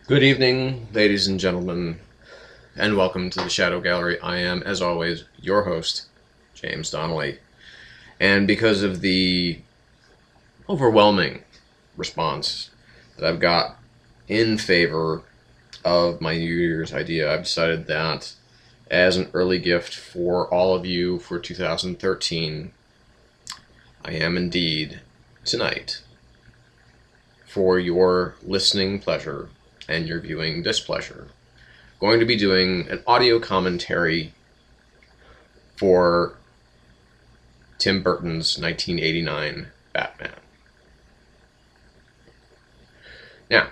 Good evening, ladies and gentlemen, and welcome to the Shadow Gallery. I am, as always, your host, James Donnelly. And because of the overwhelming response that I've got in favor of my New Year's idea, I've decided that as an early gift for all of you for 2013, I am indeed, tonight, for your listening pleasure and your viewing displeasure, going to be doing an audio commentary for Tim Burton's 1989 Batman. Now,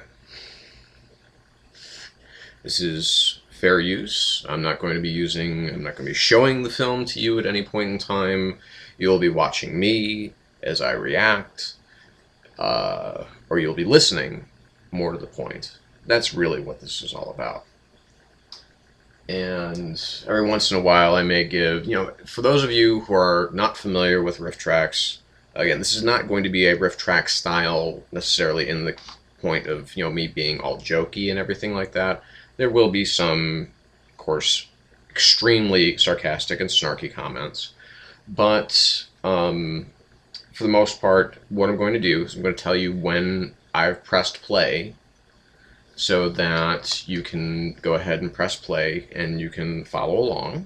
this is fair use. I'm not going to be showing the film to you at any point in time. You'll be watching me as I react, or you'll be listening, more to the point. That's really what this is all about. And every once in a while I may give, for those of you who are not familiar with riff tracks, again, this is not going to be a riff track style necessarily in the point of, me being all jokey and everything like that. There will be some, of course, extremely sarcastic and snarky comments. But for the most part, what I'm going to do is I'm going to tell you when I've pressed play so that you can go ahead and press play and you can follow along.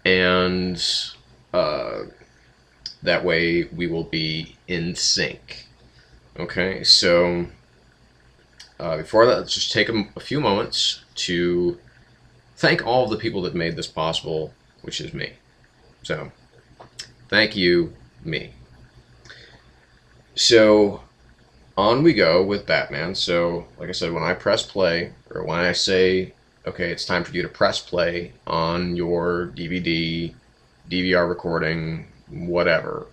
And that way we will be in sync. Okay, so before that, let's just take a few moments to thank all of the people that made this possible, which is me. So, thank you, me. So, on we go with Batman. So, like I said, when I press play, or when I say, okay, it's time for you to press play on your DVD, DVR recording, whatever,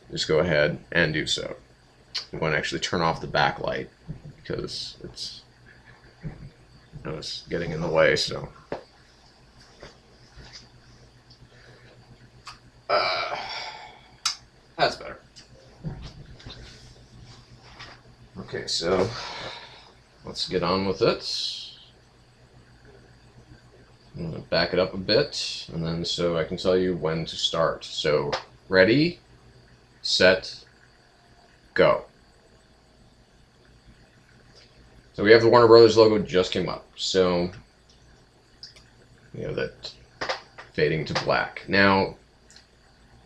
just go ahead and do so. I'm going to actually turn off the backlight because it's getting in the way, so. That's better. Okay, so let's get on with it. I'm going to back it up a bit, and then so I can tell you when to start. So, ready, set, go. So we have the Warner Brothers logo just came up. So, that fading to black. Now,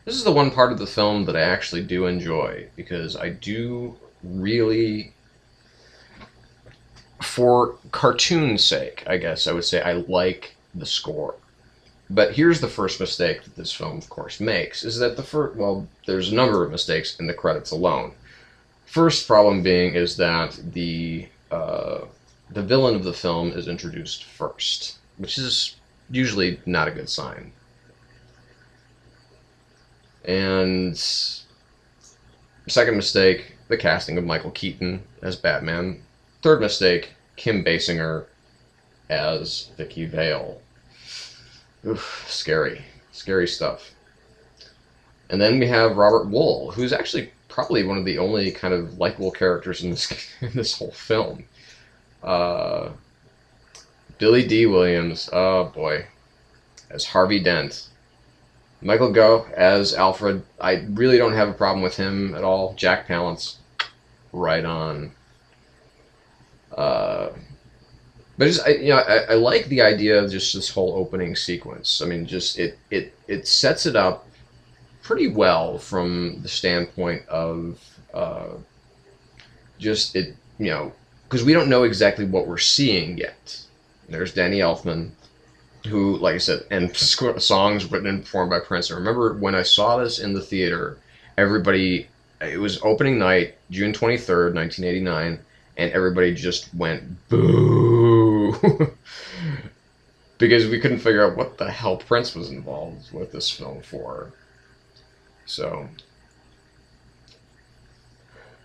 this is the one part of the film that I actually do enjoy, because I do really, for cartoon's sake, I guess I would say I like the score. But here's the first mistake that this film, of course, makes, is that there's a number of mistakes in the credits alone. First problem being is that the villain of the film is introduced first, which is usually not a good sign. And second mistake, the casting of Michael Keaton as Batman. Third mistake, Kim Basinger as Vicky Vale. Oof, scary. Scary stuff. And then we have Robert Wuhl, who's actually probably one of the only kind of likable characters in this whole film. Billy D. Williams, oh boy, as Harvey Dent. Michael Gough as Alfred, I really don't have a problem with him at all. Jack Palance, right on. But I like the idea of just this whole opening sequence. I mean, just it sets it up pretty well from the standpoint of because we don't know exactly what we're seeing yet. There's Danny Elfman, who, like I said, and songs written and performed by Prince. I remember when I saw this in the theater, it was opening night, June 23rd, 1989, and everybody just went, boo! Because we couldn't figure out what the hell Prince was involved with this film for. So,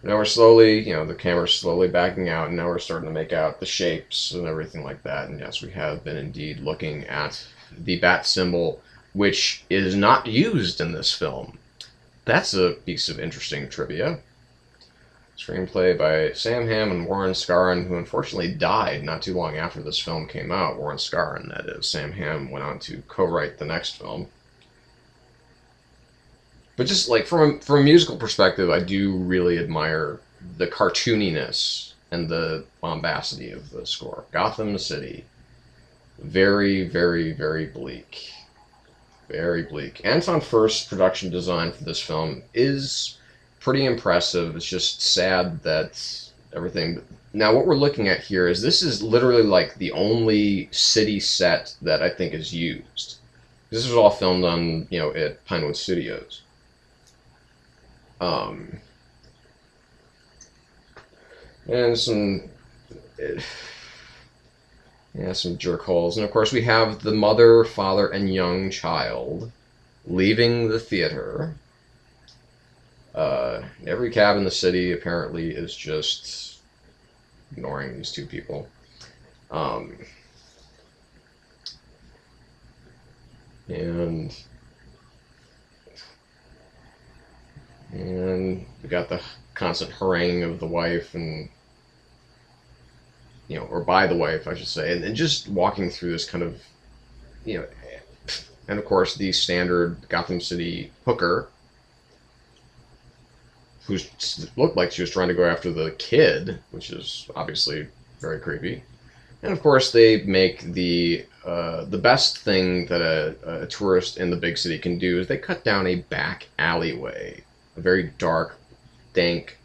now we're slowly, the camera's slowly backing out, and now we're starting to make out the shapes and everything like that. And yes, we have been indeed looking at the bat symbol, which is not used in this film. That's a piece of interesting trivia. Screenplay by Sam Hamm and Warren Scarron, who unfortunately died not too long after this film came out. Warren Scarron, that is. Sam Hamm went on to co-write the next film. But just like from a musical perspective, I do really admire the cartooniness and the bombacity of the score. Gotham City, very, very, very bleak. Very bleak. Anton Furst's production design for this film is pretty impressive. It's just sad that everything... Now, what we're looking at here is this is literally like the only city set that I think is used. This was all filmed on, you know, at Pinewood Studios. And some... Yeah, some jerk holes. And of course we have the mother, father, and young child leaving the theater. Every cab in the city apparently is just ignoring these two people. And we got the constant haranguing of the wife and, you know, or by the wife, I should say, and just walking through this kind of, you know, and of course the standard Gotham City hooker, who looked like she was trying to go after the kid, which is obviously very creepy. And of course they make the best thing that a tourist in the big city can do is they cut down a back alleyway, a very dark, dank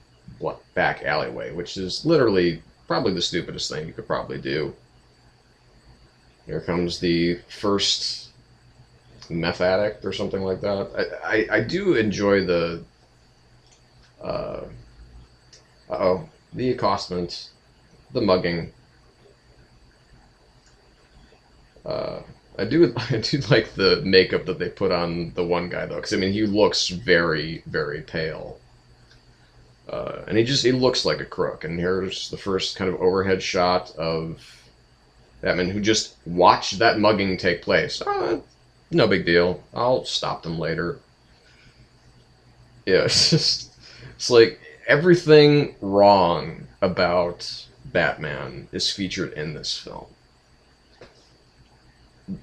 back alleyway, which is literally probably the stupidest thing you could probably do. Here comes the first meth addict or something like that. I do enjoy the the accostement, the mugging. I do like the makeup that they put on the one guy though, because I mean he looks very, very pale. And he looks like a crook. And here's the first kind of overhead shot of Batman, who just watched that mugging take place. No big deal. I'll stop them later. Yeah, it's like everything wrong about Batman is featured in this film.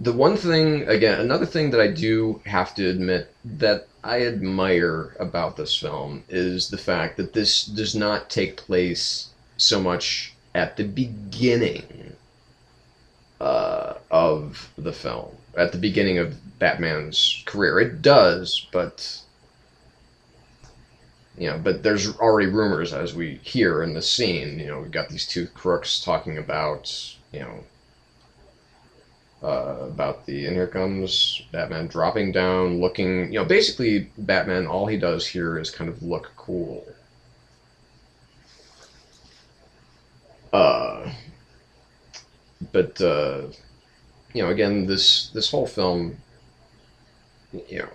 The one thing, again, another thing that I do have to admit that I admire about this film is the fact that this does not take place so much at the beginning of the film, at the beginning of Batman's career. It does, but you know, but there's already rumors, as we hear in the scene. You know, we've got these two crooks talking about, you know, and here comes Batman dropping down, looking, you know, basically Batman, all he does here is kind of look cool. But you know, again, this whole film, you know,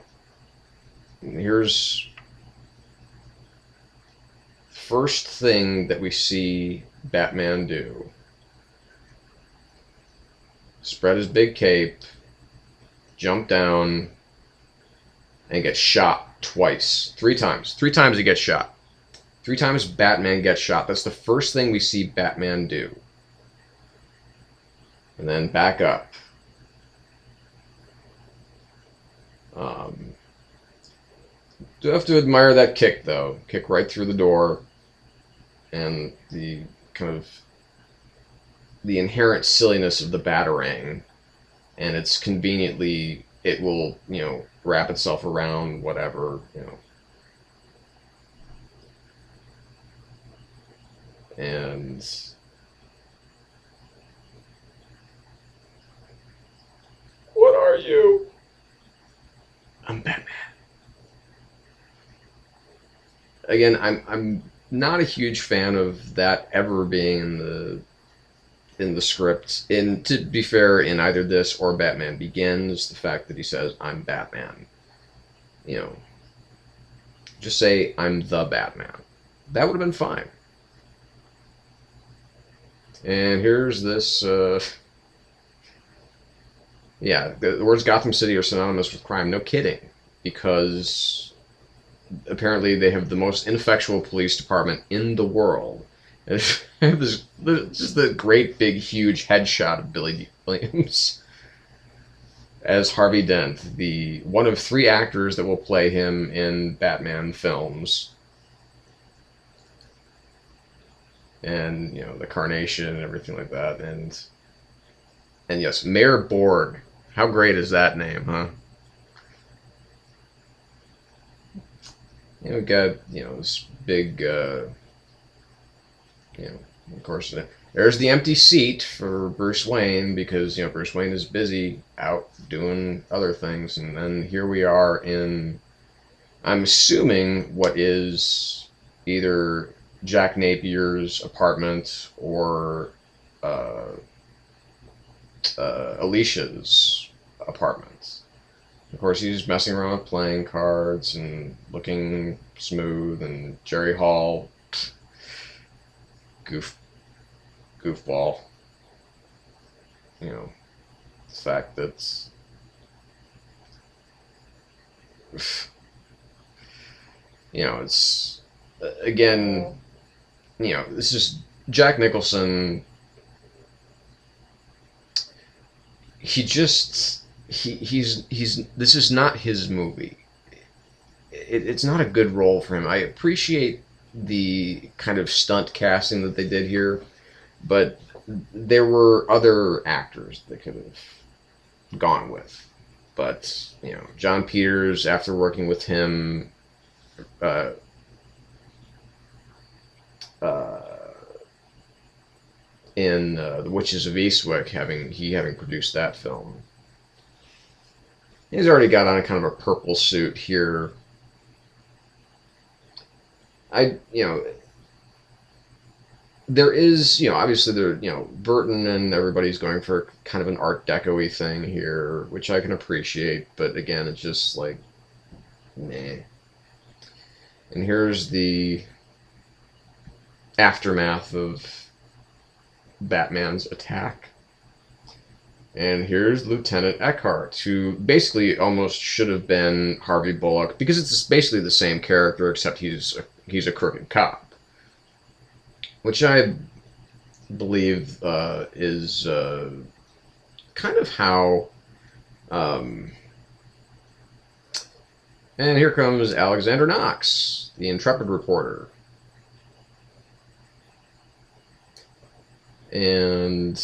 here's the first thing that we see Batman do. Spread his big cape, jump down, and get shot twice. 3 times. 3 times he gets shot. 3 times Batman gets shot. That's the first thing we see Batman do. And then back up. Do have to admire that kick, though. Kick right through the door. And the kind of the inherent silliness of the Batarang, and it's conveniently, it will, you know, wrap itself around whatever, you know. And what are you? I'm Batman. Again, I'm not a huge fan of that ever being in the script. And to be fair, in either this or Batman Begins, the fact that he says, I'm Batman. You know, just say, I'm the Batman. That would have been fine. And here's this, yeah, the words Gotham City are synonymous with crime. No kidding. Because apparently they have the most ineffectual police department in the world. And this just the great big huge headshot of Billy D. Williams as Harvey Dent, the one of 3 actors that will play him in Batman films. And, you know, the Carnation and everything like that. And yes, Mayor Borg. How great is that name, huh? You know, we got, you know, this big, you know, of course, there's the empty seat for Bruce Wayne because, you know, Bruce Wayne is busy out doing other things. And then here we are in, I'm assuming, what is either Jack Napier's apartment or Alicia's apartment. Of course, he's messing around with playing cards and looking smooth, and Jerry Hall, goofball. You know, the fact that you know, it's again, you know, this is Jack Nicholson. He's this is not his movie. It's not a good role for him. I appreciate the kind of stunt casting that they did here, but there were other actors that could have gone with. But, you know, John Peters, after working with him in The Witches of Eastwick, having produced that film. He's already got on a kind of a purple suit here. You know, there is, you know, obviously there, you know, Burton and everybody's going for kind of an Art Deco-y thing here, which I can appreciate, but again, it's just like, meh. And here's the aftermath of Batman's attack. And here's Lieutenant Eckhart, who basically almost should have been Harvey Bullock, because it's basically the same character, except he's a crooked cop. Which I believe is kind of how... and here comes Alexander Knox, the intrepid reporter. And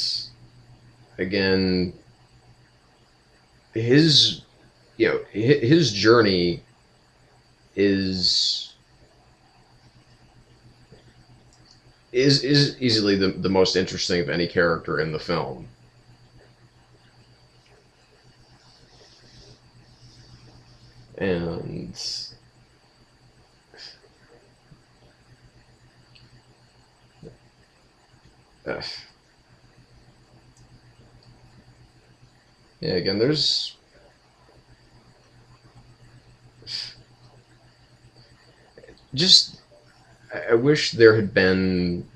again, his journey is easily the most interesting of any character in the film. And yeah, again, there's just, I wish there had been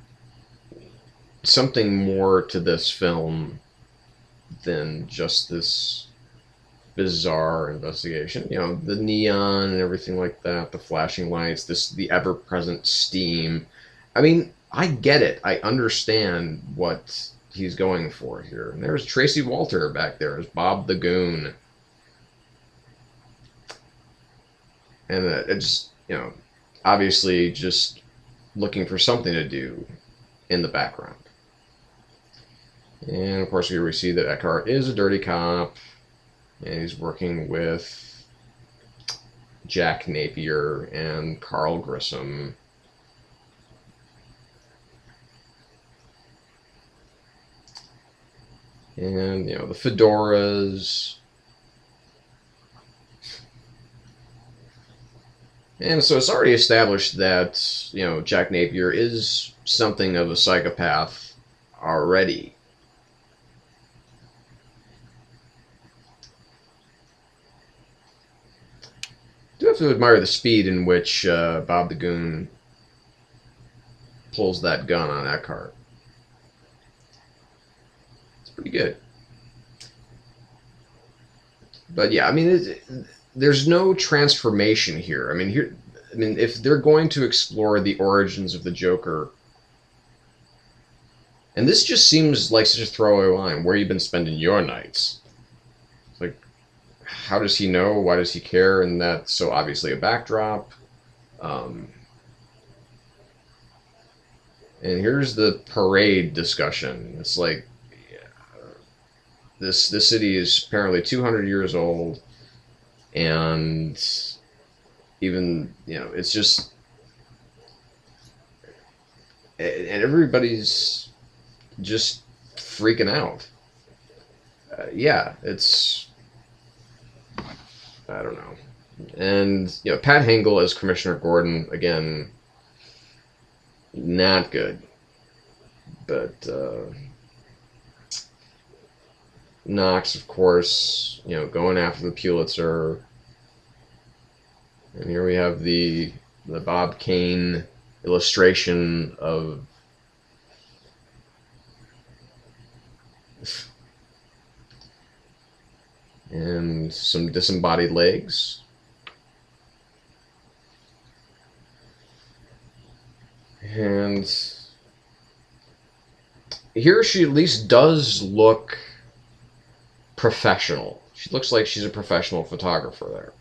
something more to this film than just this bizarre investigation. You know, the neon and everything like that, the flashing lights, the ever-present steam. I mean, I get it. I understand what he's going for here. And there's Tracy Walter back there as Bob the Goon. And it's, you know, obviously just looking for something to do in the background. And of course, here we see that Eckhart is a dirty cop, and he's working with Jack Napier and Carl Grissom. And, you know, the fedoras. And so it's already established that, you know, Jack Napier is something of a psychopath already. I do have to admire the speed in which Bob the Goon pulls that gun on Eckhart. It's pretty good. But yeah, I mean, there's no transformation here. I mean, here I mean, if they're going to explore the origins of the Joker, and this just seems like such a throwaway line, where you been spending your nights? Like, how does he know? Why does he care? And that's so obviously a backdrop. And here's the parade discussion. It's like, this city is apparently 200 years old, and even, it's just, and everybody's just freaking out. Yeah, it's, I don't know. And, Pat Hingle as Commissioner Gordon, again, not good. But, Knox, of course, going after the Pulitzer. And here we have the Bob Kane illustration of and some disembodied legs. And here she at least does look professional. She looks like she's a professional photographer there.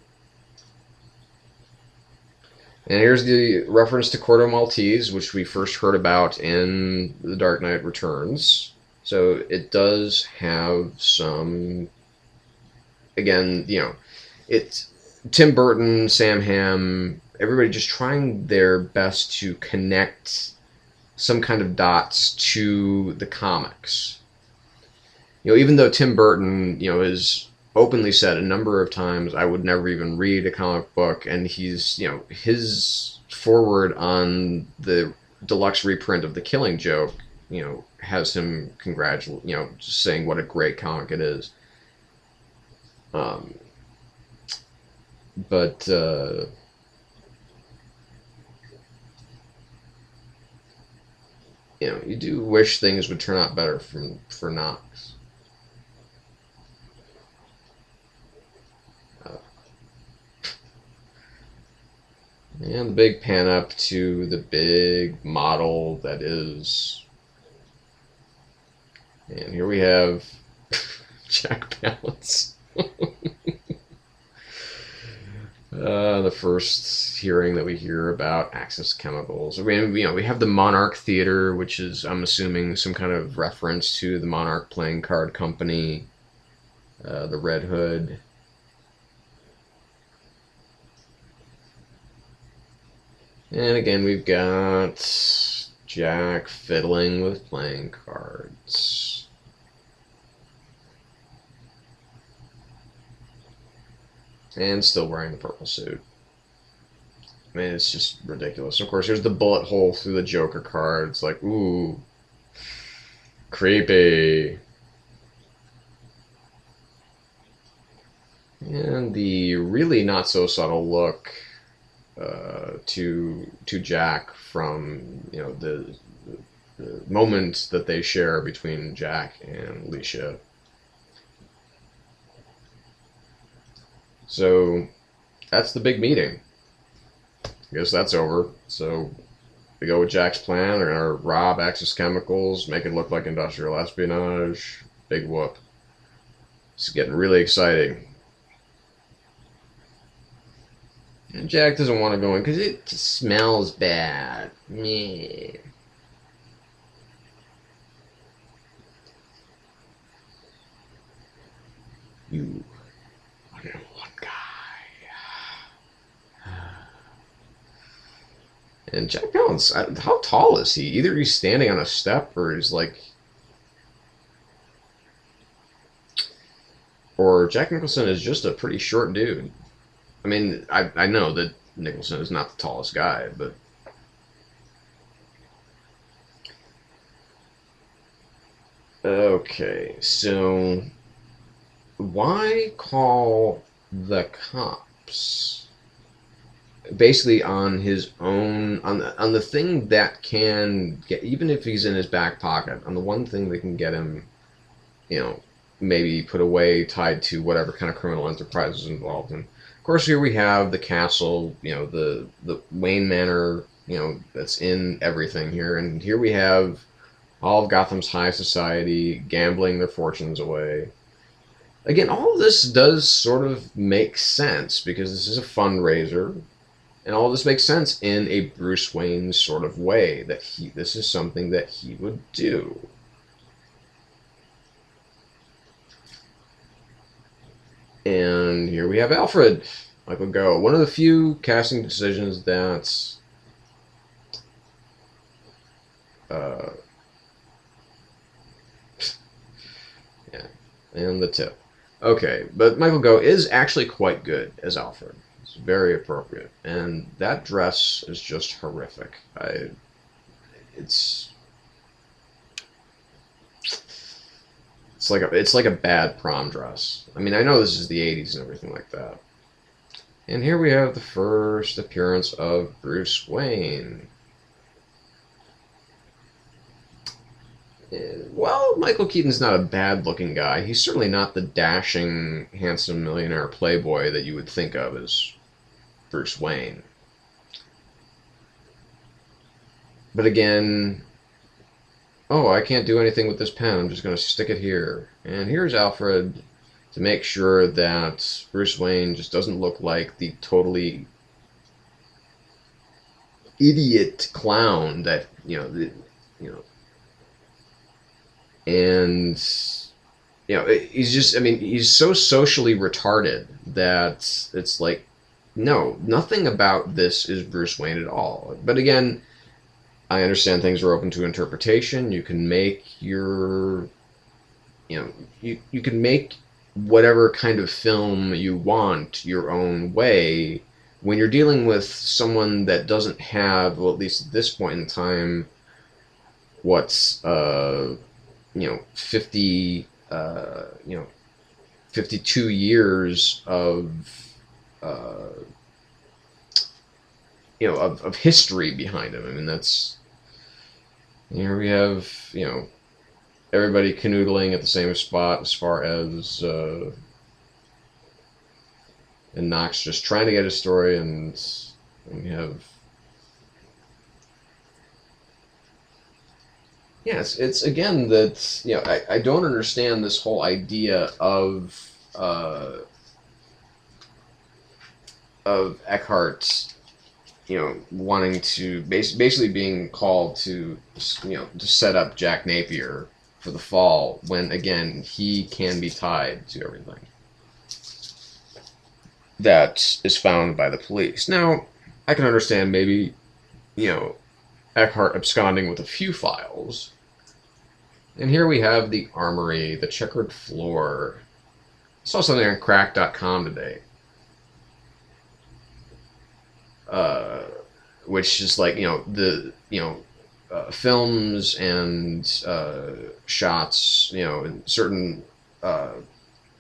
And here's the reference to Corto Maltese, which we first heard about in The Dark Knight Returns. So it does have some, again, it's Tim Burton, Sam Hamm, everybody just trying their best to connect some kind of dots to the comics. Even though Tim Burton, has openly said a number of times, I would never even read a comic book, and he's, his forward on the deluxe reprint of The Killing Joke, has him congratulate, just saying what a great comic it is. But you do wish things would turn out better for Knox. And the big pan up to the big model that is. And here we have Jack Palance. The first hearing that we hear about Axis Chemicals. We have the Monarch Theater, which is, I'm assuming, some kind of reference to the Monarch Playing Card Company, the Red Hood. And again, we've got Jack fiddling with playing cards. And still wearing the purple suit. I mean, it's just ridiculous. Of course, here's the bullet hole through the Joker card. It's like, ooh, creepy. And the really not so subtle look to Jack from the moment that they share between Jack and Alicia. So that's the big meeting. I guess that's over. So we go with Jack's plan. They're gonna rob Axis Chemicals, make it look like industrial espionage. Big whoop. It's getting really exciting. And Jack doesn't want to go in because it just smells bad. Yeah. You are the one guy. And Jack Palance, how tall is he? Either he's standing on a step or he's like... Or Jack Nicholson is just a pretty short dude. I mean, I know that Nicholson is not the tallest guy, but... Okay, so... Why call the cops? Basically on his own... On the thing that can get... Even if he's in his back pocket, on the one thing that can get him, maybe put away, tied to whatever kind of criminal enterprise is involved in. Of course, here we have the castle, the Wayne Manor, that's in everything here. And here we have all of Gotham's high society gambling their fortunes away. Again, all of this does sort of make sense because this is a fundraiser, and all of this makes sense in a Bruce Wayne sort of way, that this is something that he would do. And here we have Alfred, Michael Gough. One of the few casting decisions that's yeah, and the tip. Okay, but Michael Gough is actually quite good as Alfred. It's very appropriate, and that dress is just horrific. It's like a bad prom dress. I mean, I know this is the '80s and everything like that. And here we have the first appearance of Bruce Wayne. Well, Michael Keaton's not a bad-looking guy. He's certainly not the dashing, handsome millionaire playboy that you would think of as Bruce Wayne. But again, oh, I can't do anything with this pen. I'm just going to stick it here. And here's Alfred to make sure that Bruce Wayne just doesn't look like the totally idiot clown that, and he's just, I mean, he's so socially retarded that it's like, no, nothing about this is Bruce Wayne at all. But again, I understand things are open to interpretation. You can make your, you can make whatever kind of film you want your own way when you're dealing with someone that doesn't have, well, at least at this point in time, what's 50 52 years of of history behind him. I mean, that's, here we have, everybody canoodling at the same spot as far as and Knox just trying to get his story, and we have, yeah, it's again that, I don't understand this whole idea of Eckhart, wanting to basically being called to to set up Jack Napier for the fall, when again he can be tied to everything that is found by the police. Now, I can understand maybe Eckhart absconding with a few files. And here we have the armory, the checkered floor. I saw something on crack.com today, which is like, films and shots, in certain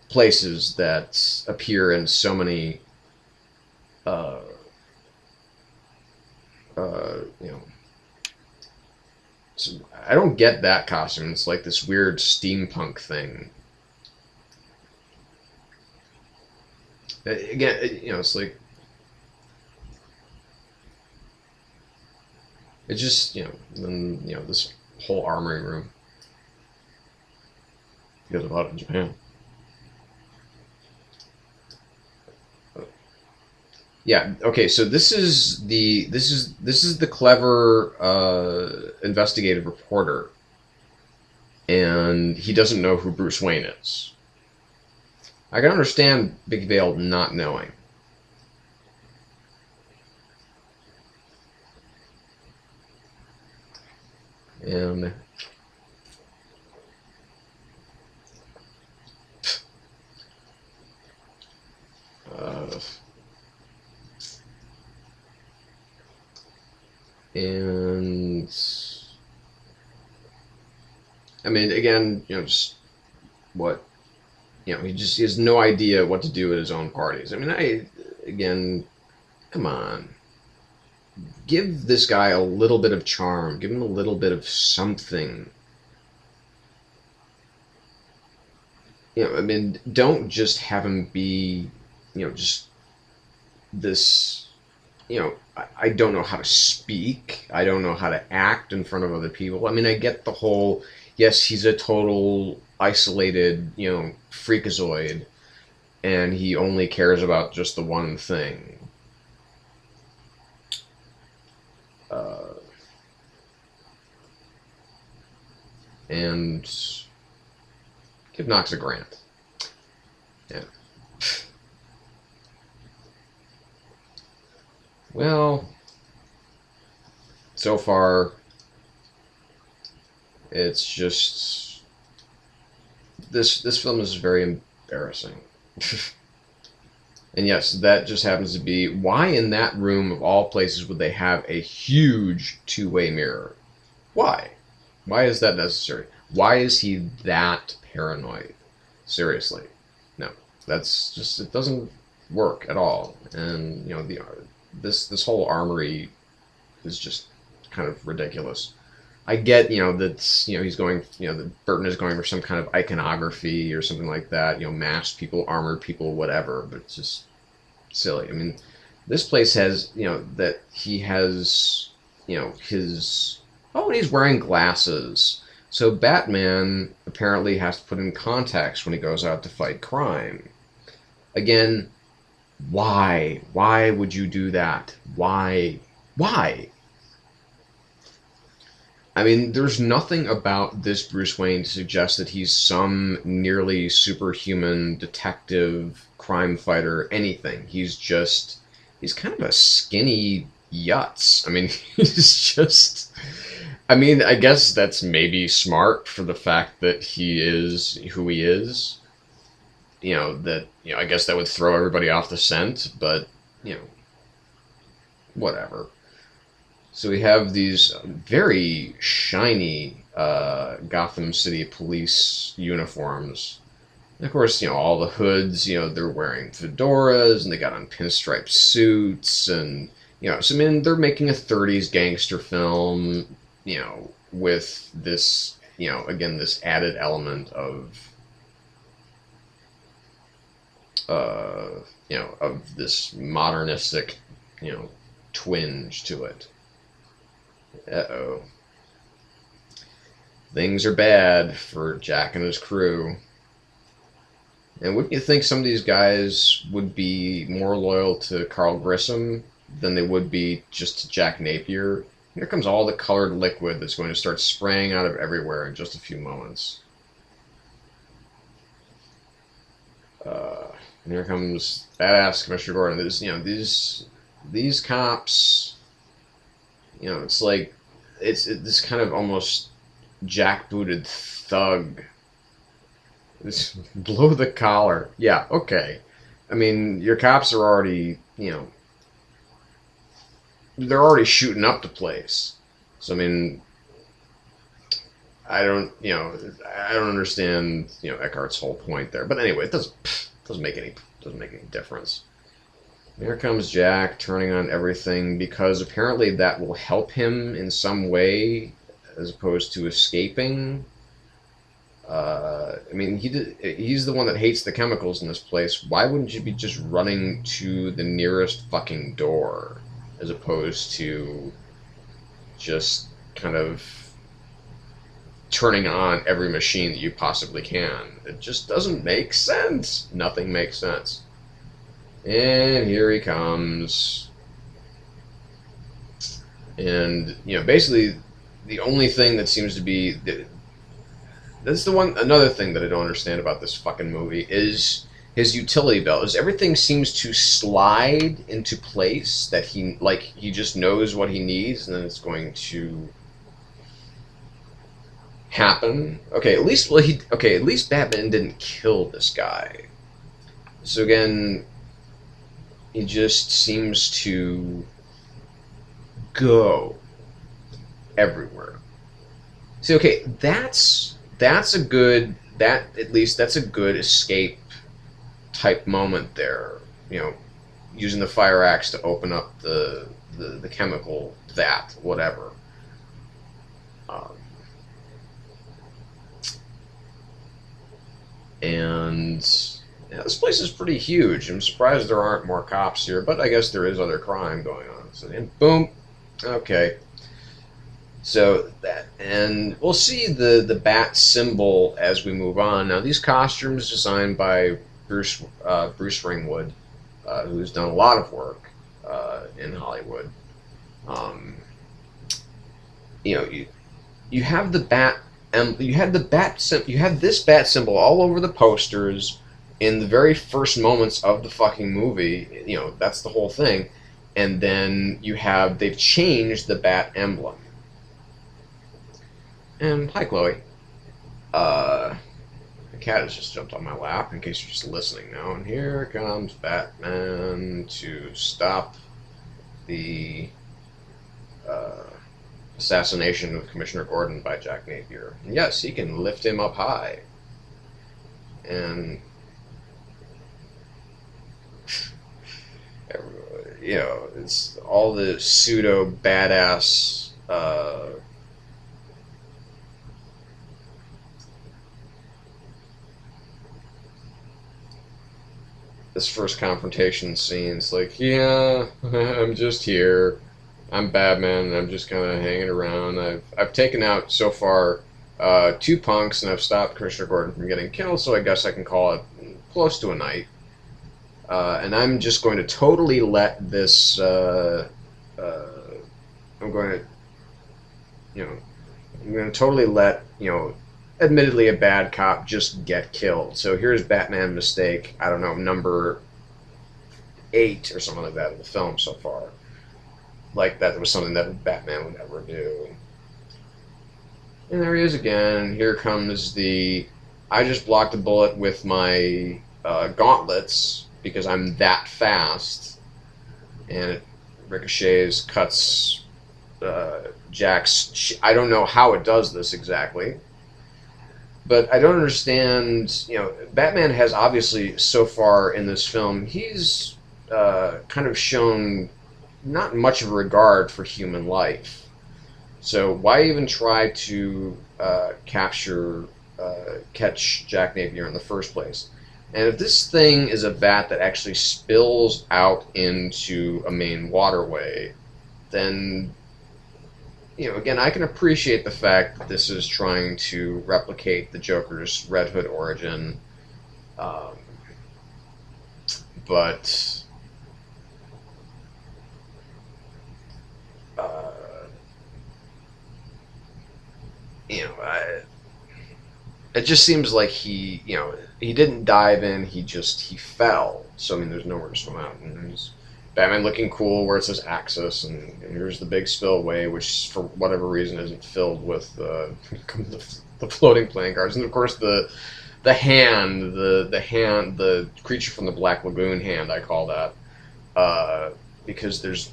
places that appear in so many, so I don't get that costume. It's like this weird steampunk thing. Again, it's like, it just, then, this whole armory room. You guys bought it in Japan. Yeah. Okay. So this is the clever investigative reporter, and he doesn't know who Bruce Wayne is. I can understand Big Vale not knowing. And and I mean, again, just what, he has no idea what to do at his own parties. I mean, again, come on. Give this guy a little bit of charm. Give him a little bit of something. I mean, don't just have him be, just this, I don't know how to speak. I don't know how to act in front of other people. I mean, I get the whole, yes, he's a total isolated, freakazoid, and he only cares about just the one thing. And give Knox a grant. Yeah. Well, so far, it's just this film is very embarrassing. And yes, that just happens to be why in that room of all places would they have a huge two-way mirror? Why? Why is that necessary? Why is he that paranoid? Seriously. No. That's just, it doesn't work at all. And, this whole armory is just kind of ridiculous. I get, that, he's going, that Burton is going for some kind of iconography or something like that, masked people, armored people, whatever, but it's just silly. I mean, this place has, that he has, his, oh, and he's wearing glasses. So Batman apparently has to put in contacts when he goes out to fight crime. Again, why? Why would you do that? Why? Why? I mean, there's nothing about this Bruce Wayne to suggest that he's some nearly superhuman detective, crime fighter, anything. He's kind of a skinny yutz. I mean, he's just... I mean, I guess that's maybe smart for the fact that he is who he is. I guess that would throw everybody off the scent, but, whatever. So we have these very shiny Gotham City police uniforms. And of course, all the hoods, they're wearing fedoras, and they got on pinstripe suits, and, so I mean, they're making a 30s gangster film, with this, again, this added element of, of this modernistic, twinge to it. Uh-oh. Things are bad for Jack and his crew. And wouldn't you think some of these guys would be more loyal to Carl Grissom than they would be just to Jack Napier? Here comes all the colored liquid that's going to start spraying out of everywhere in just a few moments. And here comes badass Commissioner Gordon. There's, these cops, it's like, it's this kind of almost jackbooted thug. It's blow the collar. Yeah, okay. I mean, your cops are already, they're already shooting up the place. So, I mean, I don't understand, Eckhart's whole point there. But anyway, it doesn't make any difference. Here comes Jack turning on everything because apparently that will help him in some way as opposed to escaping. I mean, he's the one that hates the chemicals in this place. Why wouldn't you be just running to the nearest fucking door as opposed to just kind of turning on every machine that you possibly can? It just doesn't make sense. Nothing makes sense. And here he comes. And, basically the only thing that seems to be... That's another thing that I don't understand about this fucking movie is his utility belt. Is everything seems to slide into place that he just knows what he needs and then it's going to happen. Okay, at least Batman didn't kill this guy. So again, he just seems to go everywhere. See, okay, that's a good escape type moment there. Using the fire axe to open up the chemical vat, whatever. And this place is pretty huge. I'm surprised there aren't more cops here, but I guess there is other crime going on. So, and boom. Okay. So that, and we'll see the bat symbol as we move on. Now, these costumes designed by Bruce Ringwood, who's done a lot of work in Hollywood. You know, you have the bat, you had this bat symbol all over the posters in the very first moments of the fucking movie. You know, that's the whole thing. And then they've changed the bat emblem. And hi, Chloe. The cat has just jumped on my lap, in case you're just listening now. And here comes Batman to stop the assassination of Commissioner Gordon by Jack Napier. And yes, he can lift him up high. And you know, it's all the pseudo badass this first confrontation scene. It's like, yeah, I'm just here. I'm Batman, and I'm just kind of hanging around. I've taken out so far 2 punks, and I've stopped Commissioner Gordon from getting killed. So I guess I can call it close to a night. And I'm just going to totally let this. I'm going to totally let, admittedly a bad cop just get killed. So here's Batman mistake, I don't know, number 8 or something like that in the film so far. Like that was something that Batman would never do. And there he is again. Here comes I just blocked a bullet with my gauntlets because I'm that fast. And it ricochets, cuts Jack's... I don't know how it does this exactly. But I don't understand, Batman has obviously, so far in this film, he's kind of shown not much of a regard for human life. So why even try to catch Jack Napier in the first place? And if this thing is a vat that actually spills out into a main waterway, then... again, I can appreciate the fact that this is trying to replicate the Joker's Red Hood origin, but it just seems like he didn't dive in, he fell. So, there's nowhere to swim out. And there's Batman looking cool where it says Axis, and here's the big spillway, which for whatever reason isn't filled with the floating playing cards, and of course the creature from the Black Lagoon hand, I call that, because there's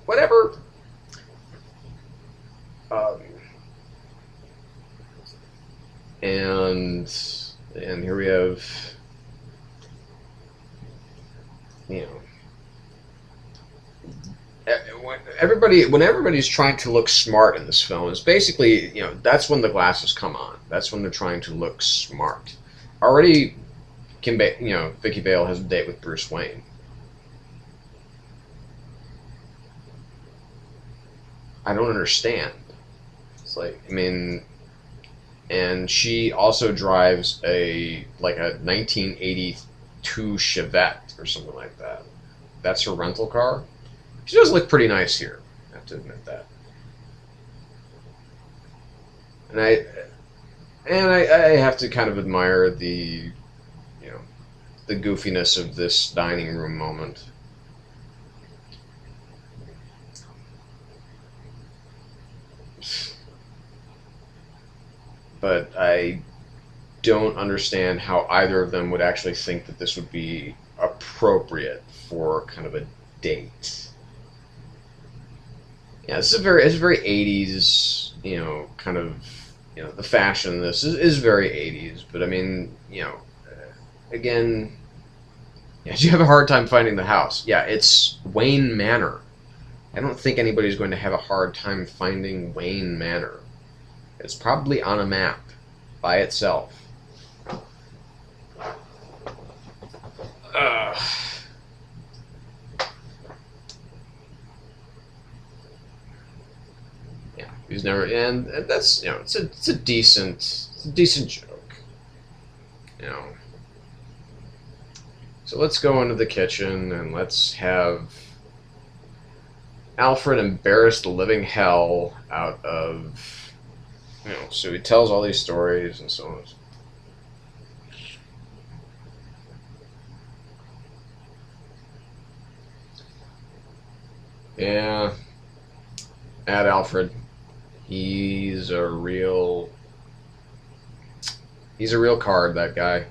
whatever. And here we have. When everybody's trying to look smart in this film, it's basically, that's when the glasses come on. That's when they're trying to look smart. Already, Vicky Vale has a date with Bruce Wayne. I don't understand. It's like, and she also drives a 1982 Chevette or something like that. That's her rental car. She does look pretty nice here, I have to admit that. And I have to kind of admire the goofiness of this dining room moment. But I don't understand how either of them would actually think that this would be appropriate for kind of a date. Yeah, it's a very 80s, kind of, the fashion in this is very 80s, but again, you have a hard time finding the house. Yeah, it's Wayne Manor. I don't think anybody's going to have a hard time finding Wayne Manor. It's probably on a map by itself. Uh, yeah, he's never, and that's, you know, it's a decent joke, you know. So let's go into the kitchen and let's have Alfred embarrass the living hell out of, you know. So he tells all these stories and so on. Yeah, at Alfred, he's a real card, that guy.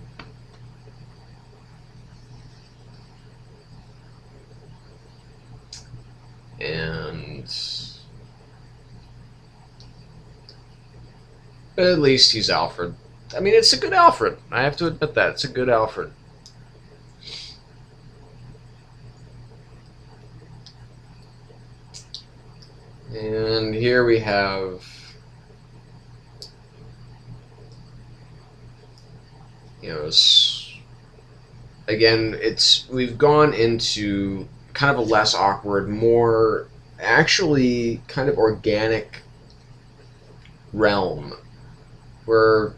And but at least he's Alfred. I mean, it's a good Alfred. I have to admit that it's a good Alfred. And here we have, you know, again, we've gone into kind of a less awkward, more actually kind of organic realm where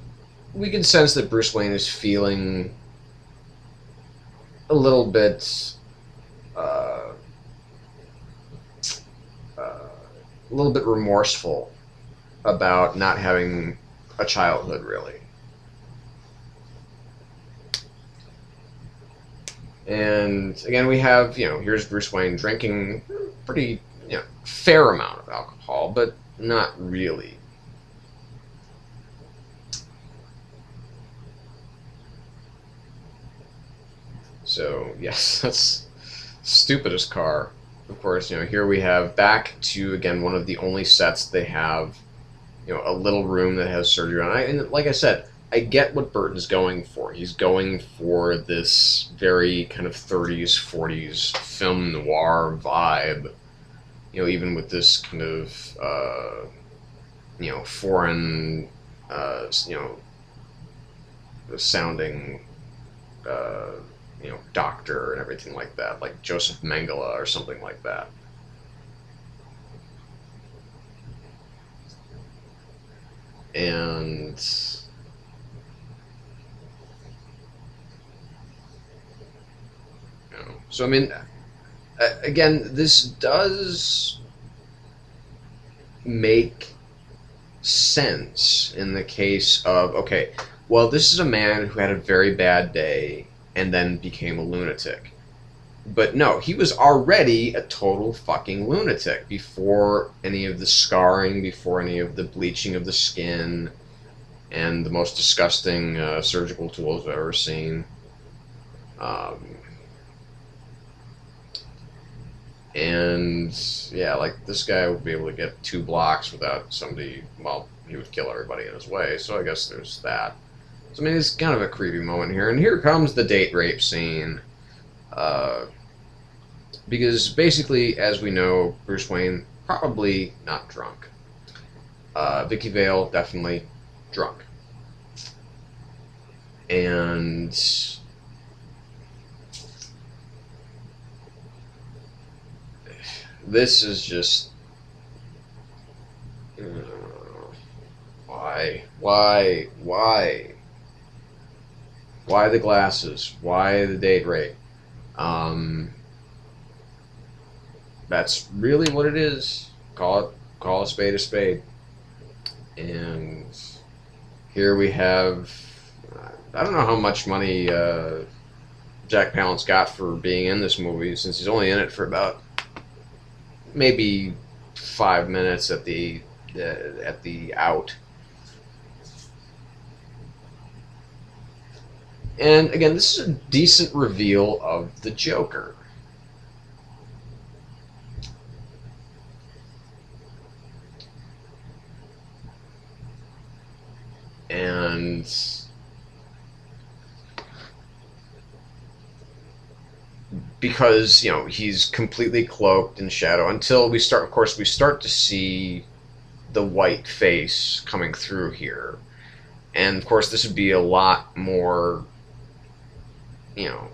we can sense that Bruce Wayne is feeling a little bit a little bit remorseful about not having a childhood, really. And again, we have, you know, here's Bruce Wayne drinking pretty, you know, fair amount of alcohol, but not really. So, yes, that's stupidest car. Of course, you know, here we have back to, again, one of the only sets they have, you know, a little room that has surgery on it. And like I said, I get what Burton's going for. He's going for this very kind of 30s, 40s film noir vibe, you know, even with this kind of, you know, foreign, you know, sounding, you know, doctor and everything like that, like Joseph Mengele or something like that. And you know, so I mean, again, this does make sense in the case of, okay, well, this is a man who had a very bad day and then became a lunatic. But no, he was already a total fucking lunatic before any of the scarring, before any of the bleaching of the skin, and the most disgusting surgical tools I've ever seen. And yeah, like this guy would be able to get 2 blocks without somebody, well, he would kill everybody in his way, so I guess there's that. So I mean, it's kind of a creepy moment here, and here comes the date rape scene. Because basically, as we know, Bruce Wayne probably not drunk. Vicky Vale definitely drunk. And this is just why the glasses? Why the date rape? That's really what it is. Call a spade a spade. And here we have, I don't know how much money Jack Palance got for being in this movie, since he's only in it for about maybe 5 minutes at the out. And again, this is a decent reveal of the Joker. And because, you know, he's completely cloaked in shadow until we start, of course, we start to see the white face coming through here. And of course, this would be a lot more, you know,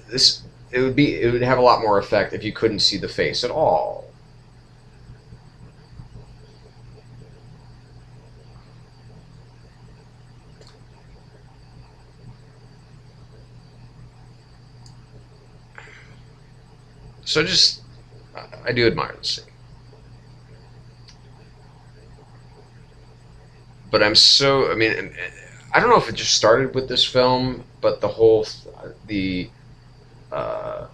this it would have a lot more effect if you couldn't see the face at all. So just, I do admire the scene. But I mean, I don't know if it just started with this film, but the whole, the, uh,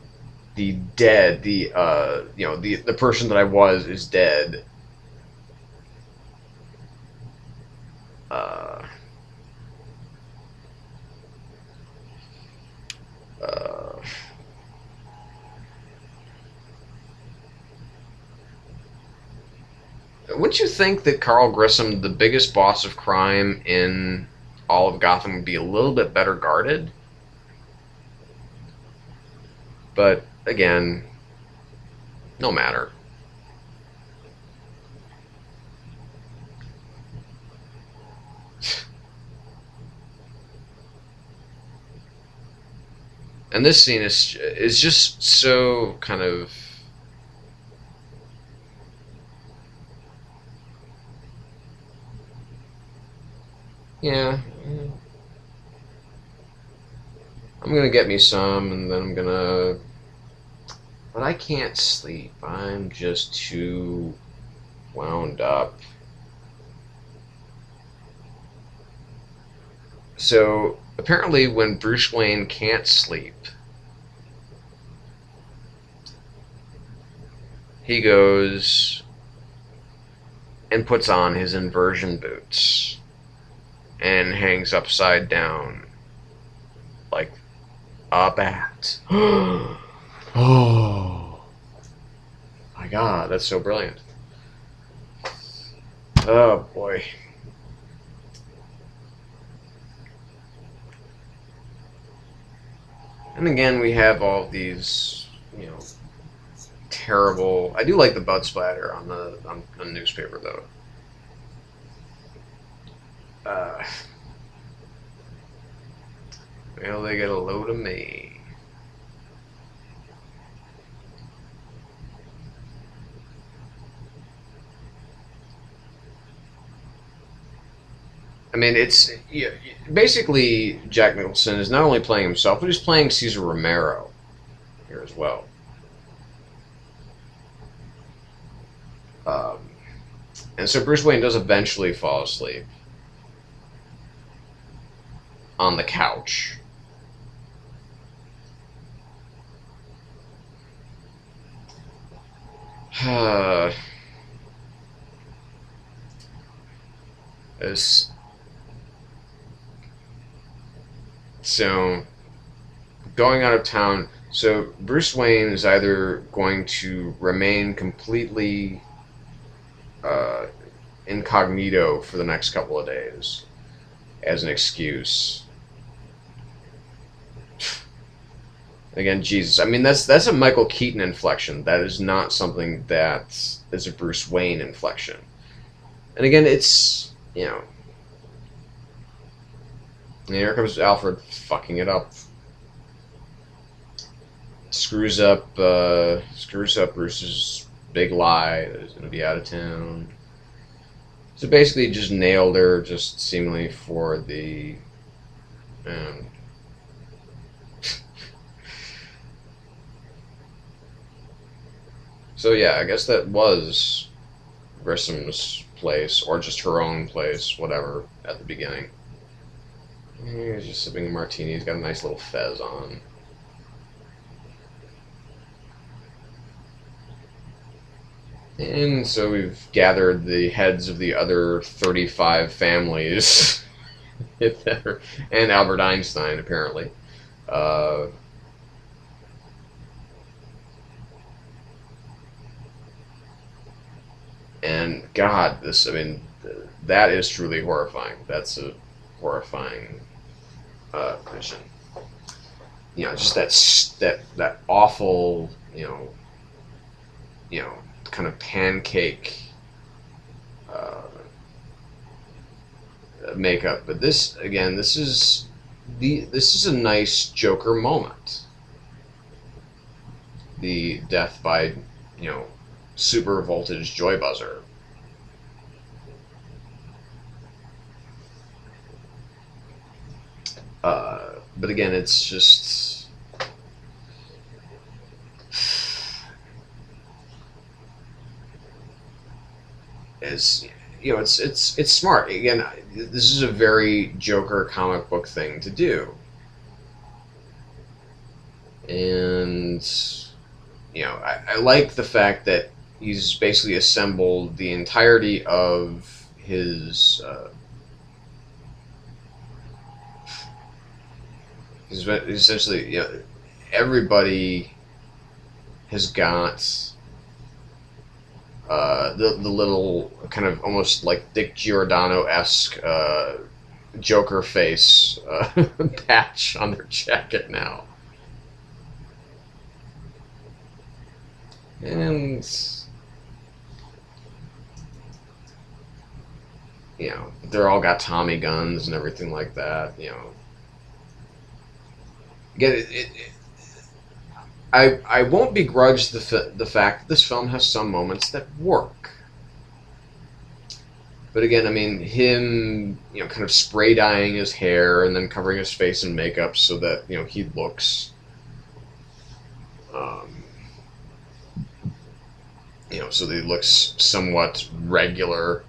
the dead, the person that I was is dead. Uh, uh, wouldn't you think that Carl Grissom, the biggest boss of crime in all of Gotham, would be a little bit better guarded? But again, no matter. And this scene is just so kind of, yeah. I'm gonna get me some, and then I'm gonna. But I can't sleep. I'm just too wound up. So apparently, when Bruce Wayne can't sleep, he goes and puts on his inversion boots and hangs upside down like a bat. Oh my god, that's so brilliant. Oh boy. And again, we have all these, terrible. I do like the blood splatter on the newspaper though. Well, they get a load of me. I mean, it's basically Jack Nicholson is not only playing himself, but he's playing Cesar Romero here as well. Um, and so Bruce Wayne does eventually fall asleep on the couch. This, so going out of town. So Bruce Wayne is either going to remain completely incognito for the next couple of days as an excuse. Again, Jesus. I mean, that's a Michael Keaton inflection. That is not something that is a Bruce Wayne inflection. And again, it's, and here comes Alfred fucking it up. Screws up Bruce's big lie that he's going to be out of town. So basically just nailed her, just seemingly for the... So yeah, I guess that was Grissom's place, or just her own place, whatever, at the beginning. He's just sipping a martini. He's got a nice little fez on. And so we've gathered the heads of the other 35 families, and Albert Einstein, apparently. And God, that is truly horrifying. That's a horrifying vision. Just that awful, kind of pancake makeup. But this is a nice Joker moment. the death by, you know, super voltage joy buzzer. But again, it's just, it's, you know, it's smart. Again, this is a very Joker comic book thing to do, and you know, I like the fact that he's basically assembled the entirety of his. He's essentially, you know, everybody has got the little kind of almost like Dick Giordano-esque Joker face patch on their jacket now. And, you know, they're all got Tommy guns and everything like that, you know. Again, I won't begrudge the fact that this film has some moments that work. But again, I mean, him, you know, kind of spray dyeing his hair and then covering his face in makeup so that, you know, he looks, you know, so that he looks somewhat regular,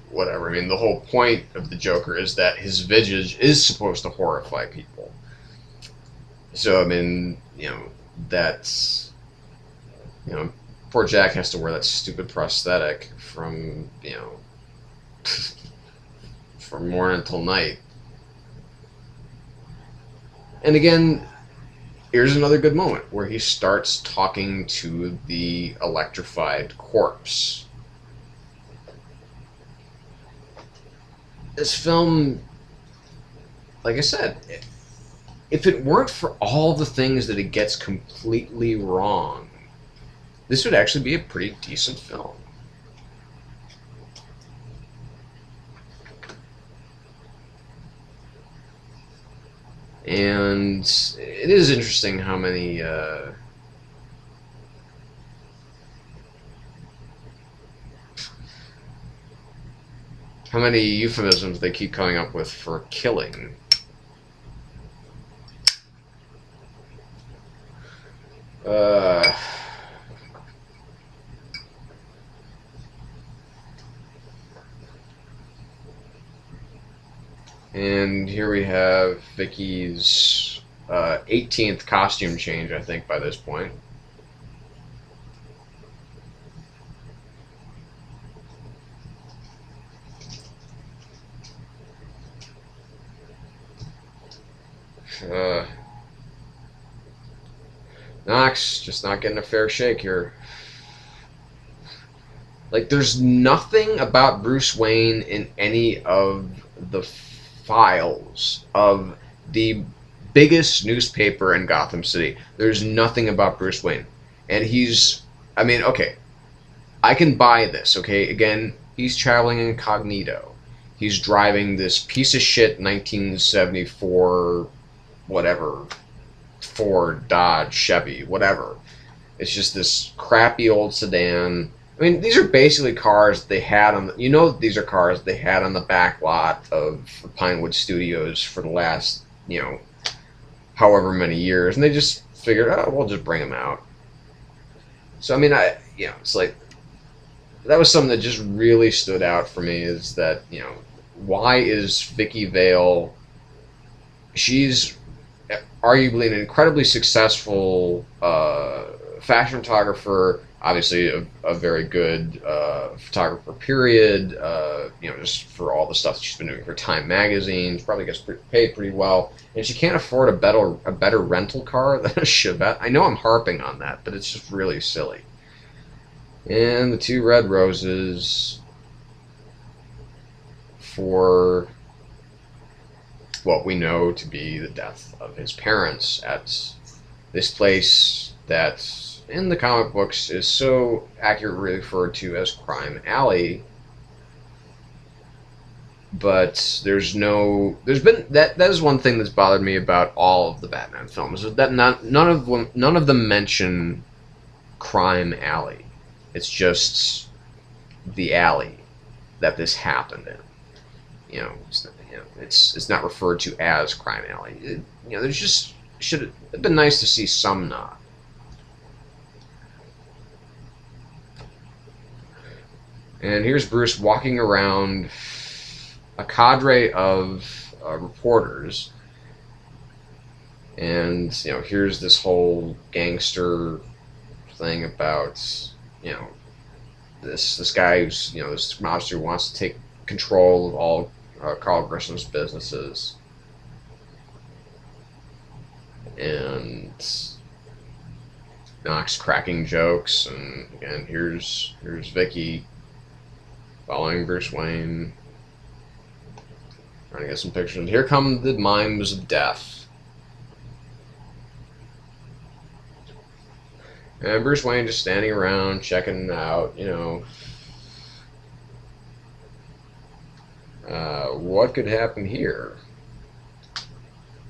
whatever. I mean, the whole point of the Joker is that his visage is supposed to horrify people. So, I mean, you know, that's, you know, poor Jack has to wear that stupid prosthetic from, you know, from morning till night. And again, here's another good moment where he starts talking to the electrified corpse. This film, like I said, if it weren't for all the things that it gets completely wrong, this would actually be a pretty decent film. And it is interesting how many euphemisms they keep coming up with for killing. And here we have Vicky's 18th costume change, I think, by this point. Knox just not getting a fair shake here. Like, there's nothing about Bruce Wayne in any of the files of the biggest newspaper in Gotham City. There's nothing about Bruce Wayne. And he's, I mean, okay, I can buy this, okay? Again, he's traveling incognito. He's driving this piece of shit 1974, whatever, Ford, Dodge, Chevy, whatever. It's just this crappy old sedan. I mean, these are basically cars they had on the, you know, these are cars they had on the back lot of Pinewood Studios for the last, you know, however many years, and they just figured, oh, we'll just bring them out. So, I mean, you know, it's like, that was something that just really stood out for me, is that, you know, why is Vicky Vale, she's arguably an incredibly successful fashion photographer, obviously a very good photographer, period, you know, just for all the stuff that she's been doing for Time magazine. She probably gets paid pretty well, and she can't afford a better rental car than a Chevette. I know I'm harping on that, but it's just really silly. And the two red roses for what we know to be the death of his parents at this place that in the comic books is so accurately referred to as Crime Alley. But there's been that is one thing that's bothered me about all of the Batman films, is that none of them mention crime alley. It's just the alley that this happened in. It's not referred to as crime alley. There's just should have been nice to see some nod. And here's Bruce walking around a cadre of reporters, and here's this whole gangster thing about this guy who's this mobster who wants to take control of all Carl Grisham's businesses, and Knox cracking jokes, and again here's Vicky following Bruce Wayne, trying to get some pictures. Here come the mimes of death. And Bruce Wayne just standing around, checking out, what could happen here?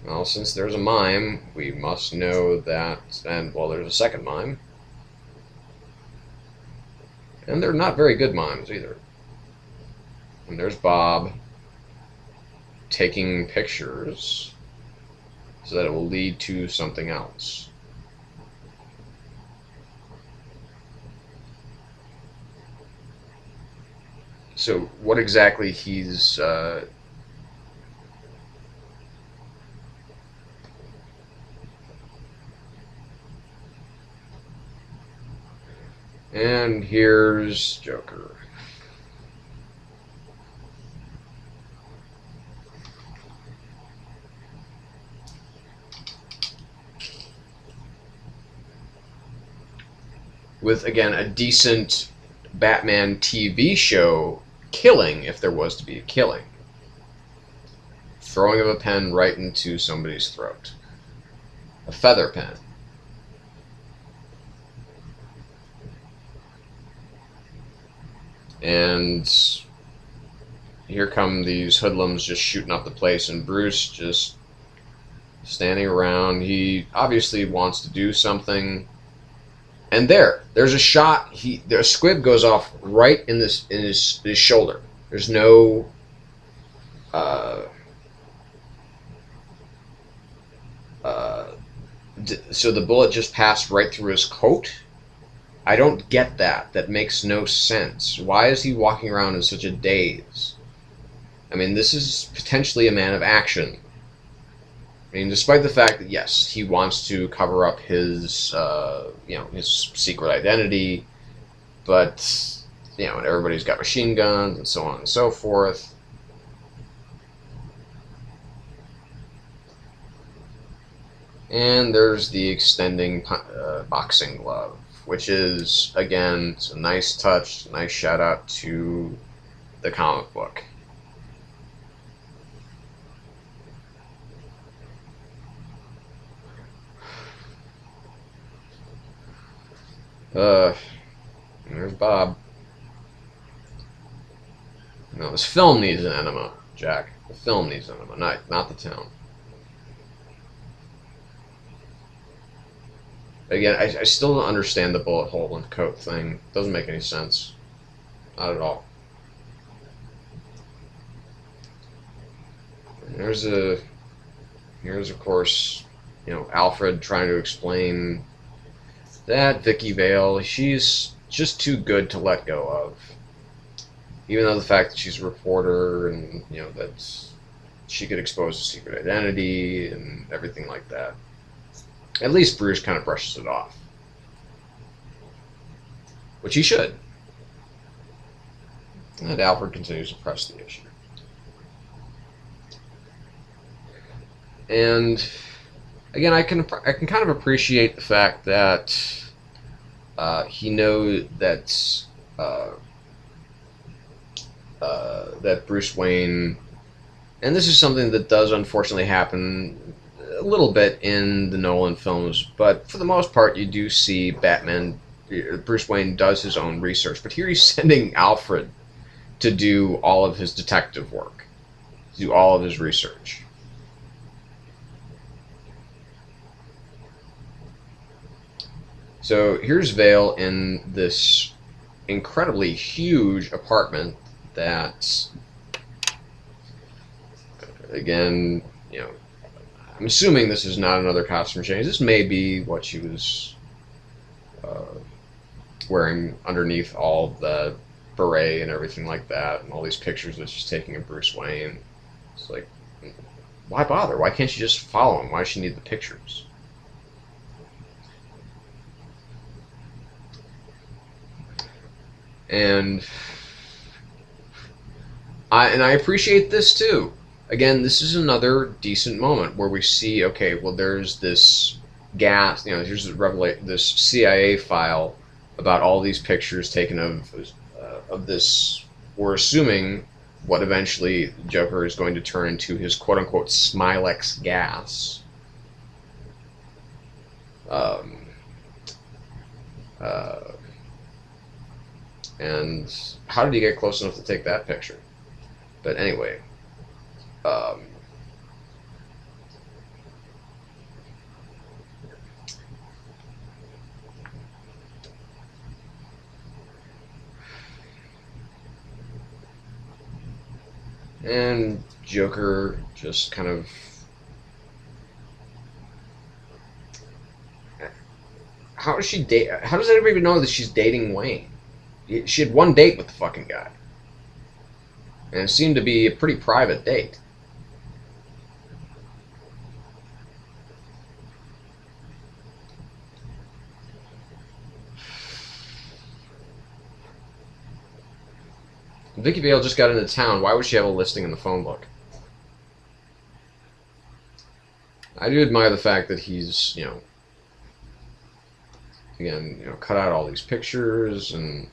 Well, since there's a mime, we must know that, and, well, there's a second mime. And they're not very good mimes, either. And there's Bob taking pictures so that it will lead to something else. So what exactly he's and here's Joker. With, again, a decent Batman TV show killing, if there was to be a killing. Throwing of a pen right into somebody's throat. A feather pen. And here come these hoodlums just shooting up the place, and Bruce just standing around. He obviously wants to do something. And there's a shot. The squib goes off right in his shoulder. There's no so the bullet just passed right through his coat. I don't get that. That makes no sense. Why is he walking around in such a daze? I mean, this is potentially a man of action. I mean, despite the fact that, yes, he wants to cover up his, his secret identity, but, and everybody's got machine guns and so on and so forth. And there's the extending boxing glove, which is, again, it's a nice touch, a nice shout out to the comic book. There's Bob. No, this film needs an enema, Jack. The film needs an enema, not the town. Again, I still don't understand the bullet hole in the coat thing. Doesn't make any sense. Not at all. And here's of course, Alfred trying to explain that Vicky Vale, she's just too good to let go of. Even though the fact that she's a reporter and, that she could expose a secret identity and everything like that. At least Bruce kind of brushes it off. Which he should. And Alfred continues to press the issue. And again, I can kind of appreciate the fact that he knows that that Bruce Wayne, and this is something that does unfortunately happen a little bit in the Nolan films, but for the most part, you do see Bruce Wayne does his own research, but here he's sending Alfred to do all of his detective work, to do all of his research. So here's Vale in this incredibly huge apartment that, again, you know, I'm assuming this is not another costume change. This may be what she was wearing underneath all the beret and everything like that, and all these pictures that she's taking of Bruce Wayne. It's like, why bother? Why can't she just follow him? Why does she need the pictures? And I appreciate this too. Again, this is another decent moment where we see, okay, well, there's this gas, you know, here's this CIA file about all these pictures taken of this. We're assuming what eventually Joker is going to turn into his quote-unquote Smilex gas. And how did he get close enough to take that picture? But anyway, and Joker just kind of, how does she date? How does anybody even know that she's dating Wayne? She had one date with the fucking guy, and it seemed to be a pretty private date. Vicky Vale just got into town. Why would she have a listing in the phone book? I do admire the fact that he's, you know, again, you know, cut out all these pictures, and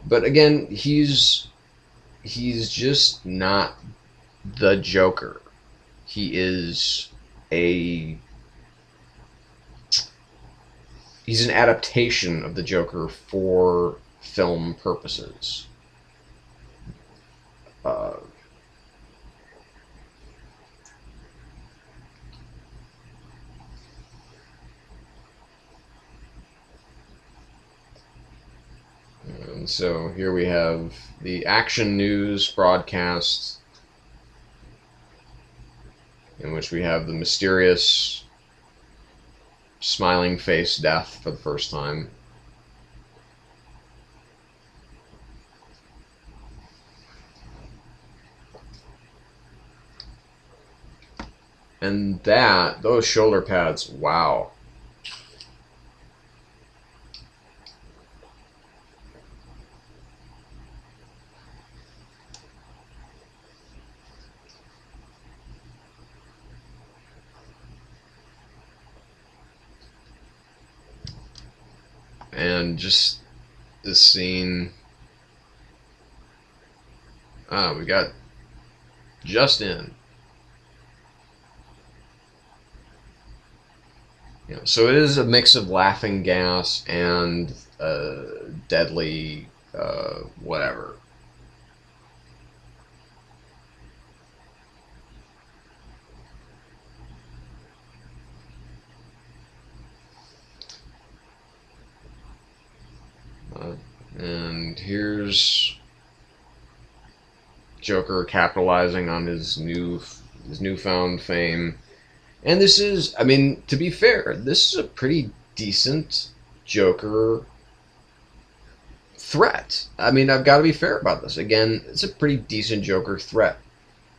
but again, he's just not the Joker. He is he's an adaptation of the Joker for film purposes. And so here we have the Action News broadcast, in which we have the mysterious smiling face death for the first time. And those shoulder pads, wow. And just this scene. We got Justin. You know, so it is a mix of laughing gas and deadly whatever. And here's Joker capitalizing on his newfound fame. And this is, I mean, to be fair, this is a pretty decent Joker threat. I mean, I've got to be fair about this. Again, it's a pretty decent Joker threat.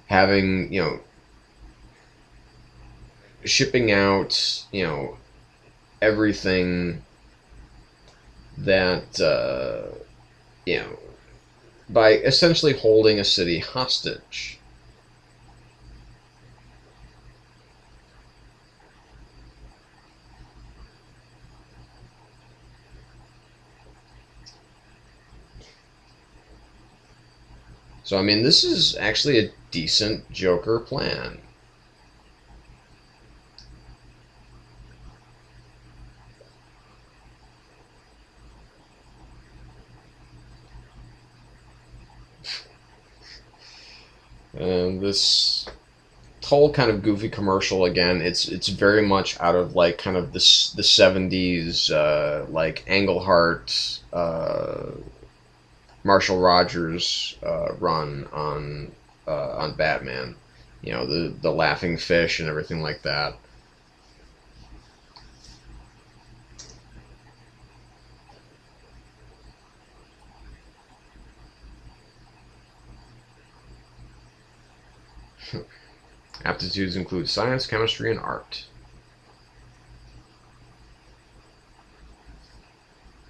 Having, you know, shipping out, you know, everything that, you know, by essentially holding a city hostage. So, I mean, this is actually a decent Joker plan. And this whole kind of goofy commercial again. It's very much out of like kind of this the '70s like Englehart, Marshall Rogers run on Batman. You know, the laughing fish and everything like that. Aptitudes include science, chemistry, and art.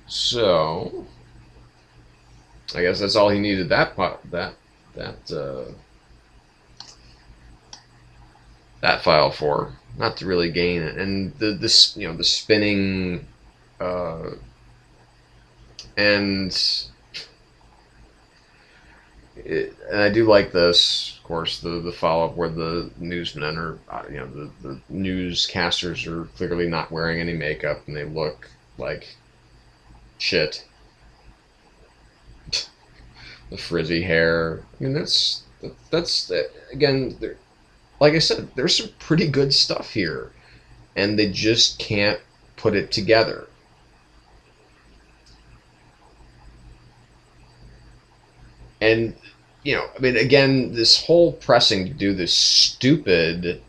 So, I guess that's all he needed that that file for, not to really gain it. And this you know the spinning and and I do like this, of course, the follow up where the newsmen are, you know, the newscasters are clearly not wearing any makeup and they look like shit. The frizzy hair. I mean, that's again, like I said, there's some pretty good stuff here, and they just can't put it together. And, you know, I mean, again, this whole pressing to do this stupid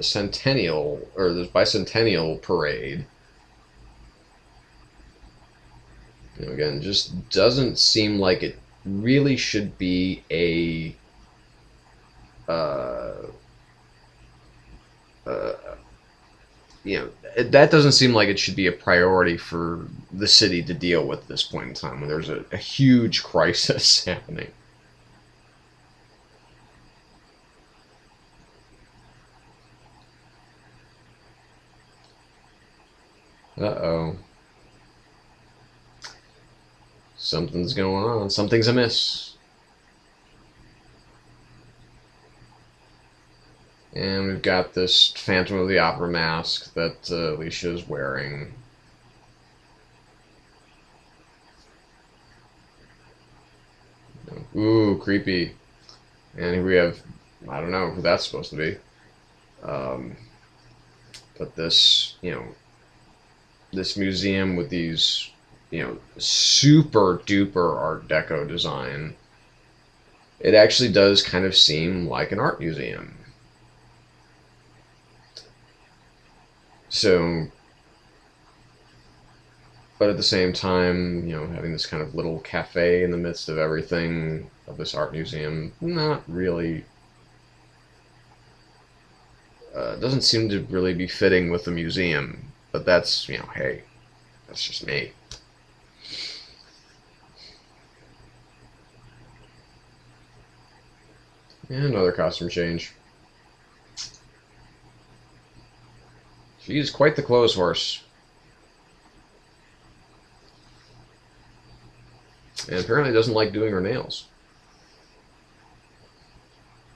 centennial or this bicentennial parade, you know, again, just doesn't seem like it really should be a you know, that doesn't seem like it should be a priority for the city to deal with at this point in time when there's a huge crisis happening. Uh-oh. Something's going on. Something's amiss. And we've got this Phantom of the Opera mask that Alicia is wearing. Ooh, creepy. And here we have, I don't know who that's supposed to be. But this, you know, this museum with these, you know, super duper Art Deco design, it actually does kind of seem like an art museum. So, but at the same time, you know, having this kind of little cafe in the midst of everything of this art museum, not really, doesn't seem to really be fitting with the museum. But that's, you know, hey, that's just me. And another costume change. She's quite the clothes horse. And apparently doesn't like doing her nails.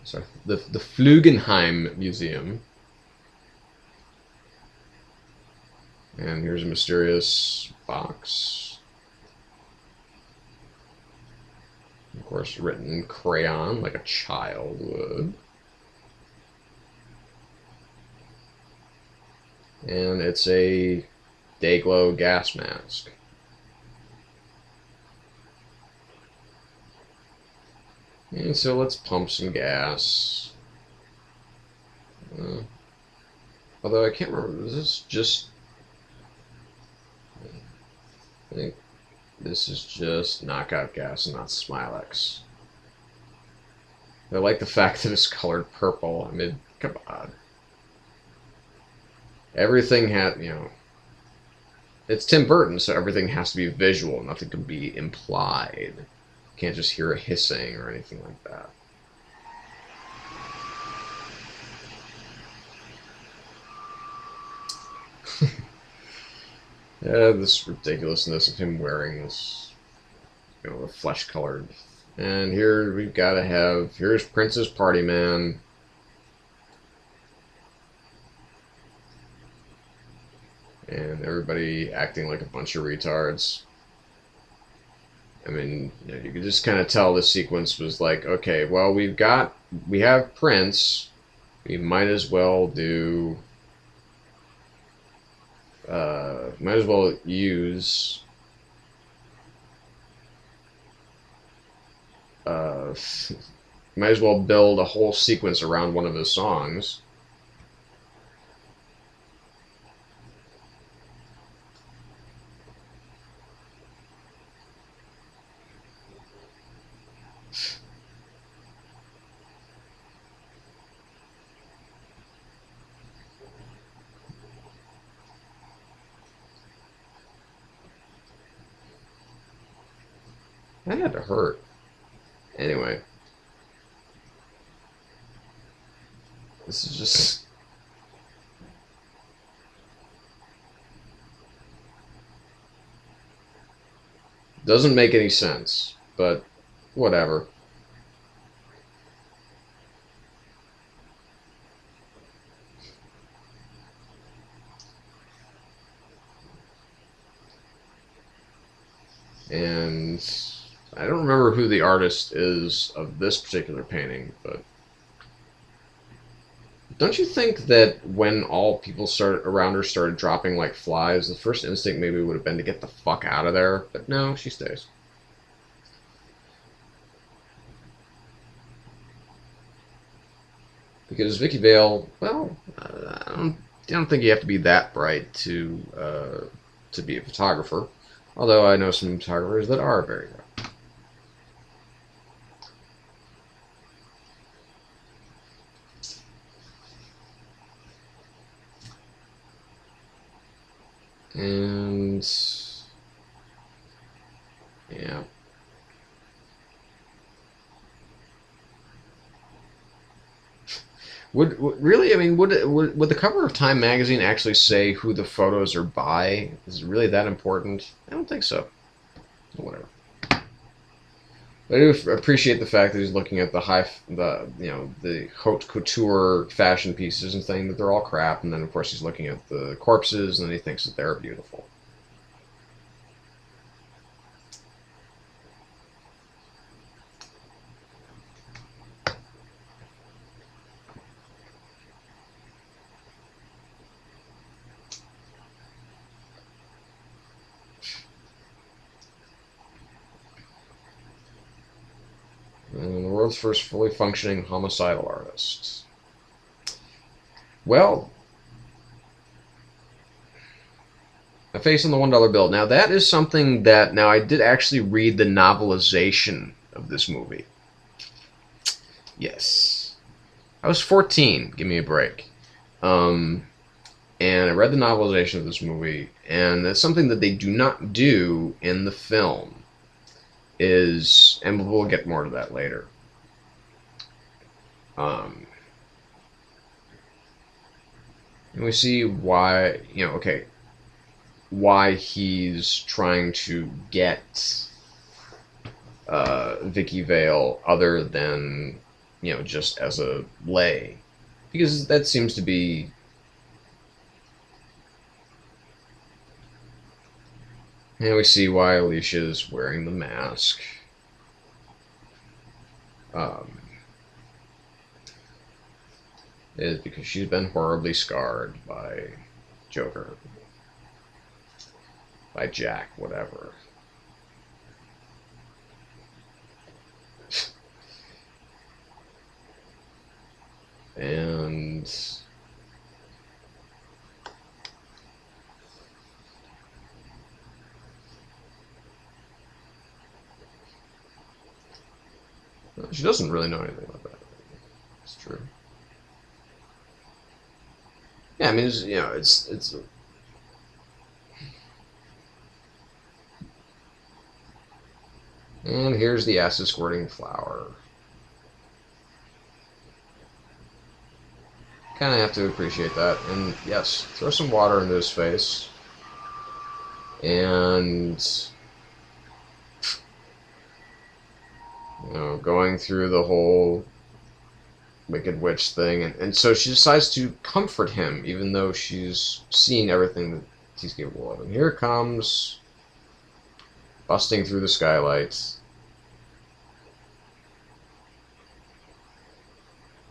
So the Flugenheim Museum. And here's a mysterious box. Of course, written in crayon like a child would. And it's a Dayglow gas mask. And so let's pump some gas. Although I can't remember, is this just... I think this is just knockout gas and not Smilex. I like the fact that it's colored purple. I mean, come on. Everything had, you know, it's Tim Burton, so everything has to be visual. Nothing can be implied. You can't just hear a hissing or anything like that. Yeah, this ridiculousness of him wearing this, you know, flesh-colored. And here we've got to have, here's Prince's Party Man. And everybody acting like a bunch of retards. I mean, you know, you could just kind of tell this sequence was like, okay, well, we have Prince, We might as well do. Might as well use. Uh, might as well build a whole sequence around one of his songs. That had to hurt. Anyway. This is just... doesn't make any sense, but whatever. And I don't remember who the artist is of this particular painting, but don't you think that when all people around her started dropping like flies, the first instinct maybe would have been to get the fuck out of there? But no, she stays. Because Vicky Vale, well, I don't think you have to be that bright to be a photographer. Although I know some photographers that are very bright. And yeah. Really? I mean, would the cover of Time magazine actually say who the photos are by? Is it really that important? I don't think so. Whatever. But I do appreciate the fact that he's looking at the haute couture fashion pieces and saying that they're all crap, and then of course he's looking at the corpses and he thinks that they're beautiful. And the world's first fully functioning homicidal artist. Well, A Face on the $1 Bill. Now that is something that, now I did actually read the novelization of this movie. Yes. I was 14, give me a break. And I read the novelization of this movie, and that's something that they do not do in the film. And we'll get more to that later. And we see why, okay, why he's trying to get Vicky Vale other than, just as a lay. Because that seems to be... And we see why Alicia's wearing the mask. Is because she's been horribly scarred by Joker. By Jack, whatever. And... she doesn't really know anything about that. It's true. Yeah, I mean, it's and here's the acid squirting flower. Kind of have to appreciate that. And yes, throw some water into his face. And going through the whole Wicked Witch thing, and so she decides to comfort him, even though she's seen everything that he's capable of. And here it comes, busting through the skylights.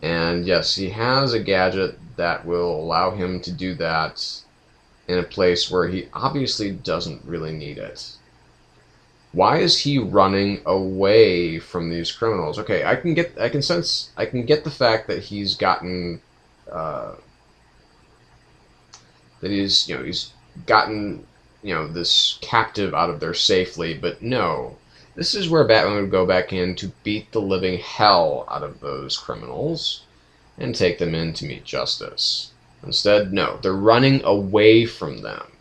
And yes, he has a gadget that will allow him to do that in a place where he obviously doesn't really need it. Why is he running away from these criminals? Okay, I can get the fact that he's gotten uh, he's gotten this captive out of there safely, but no. This is where Batman would go back in to beat the living hell out of those criminals and take them in to meet justice. Instead, no, they're running away from them.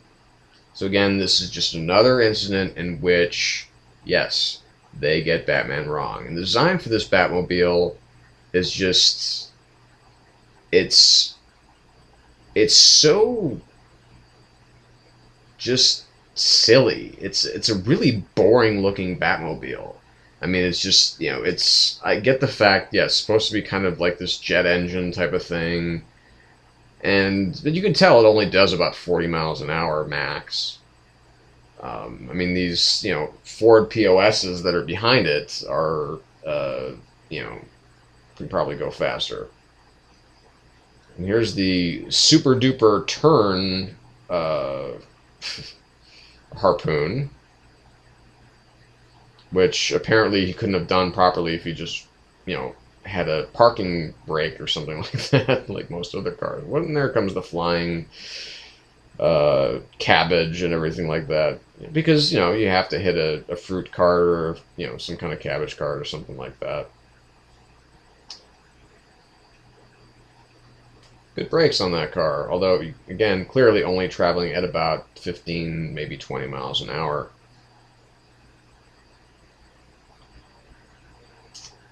So again, this is just another incident in which, yes, they get Batman wrong. And the design for this Batmobile is just, it's so just silly. It's a really boring looking Batmobile. I mean, it's just, I get the fact, yes, it's supposed to be kind of like this jet engine type of thing. But you can tell it only does about 40 miles an hour max. I mean, these, Ford POSs that are behind it are, can probably go faster. And here's the super duper turn harpoon, which apparently he couldn't have done properly if he just, had a parking brake or something like that, like most other cars. Well, and there comes the flying cabbage and everything like that, because you have to hit a fruit cart or some kind of cabbage cart or something like that. Good brakes on that car, although again clearly only traveling at about 15, maybe 20 miles an hour.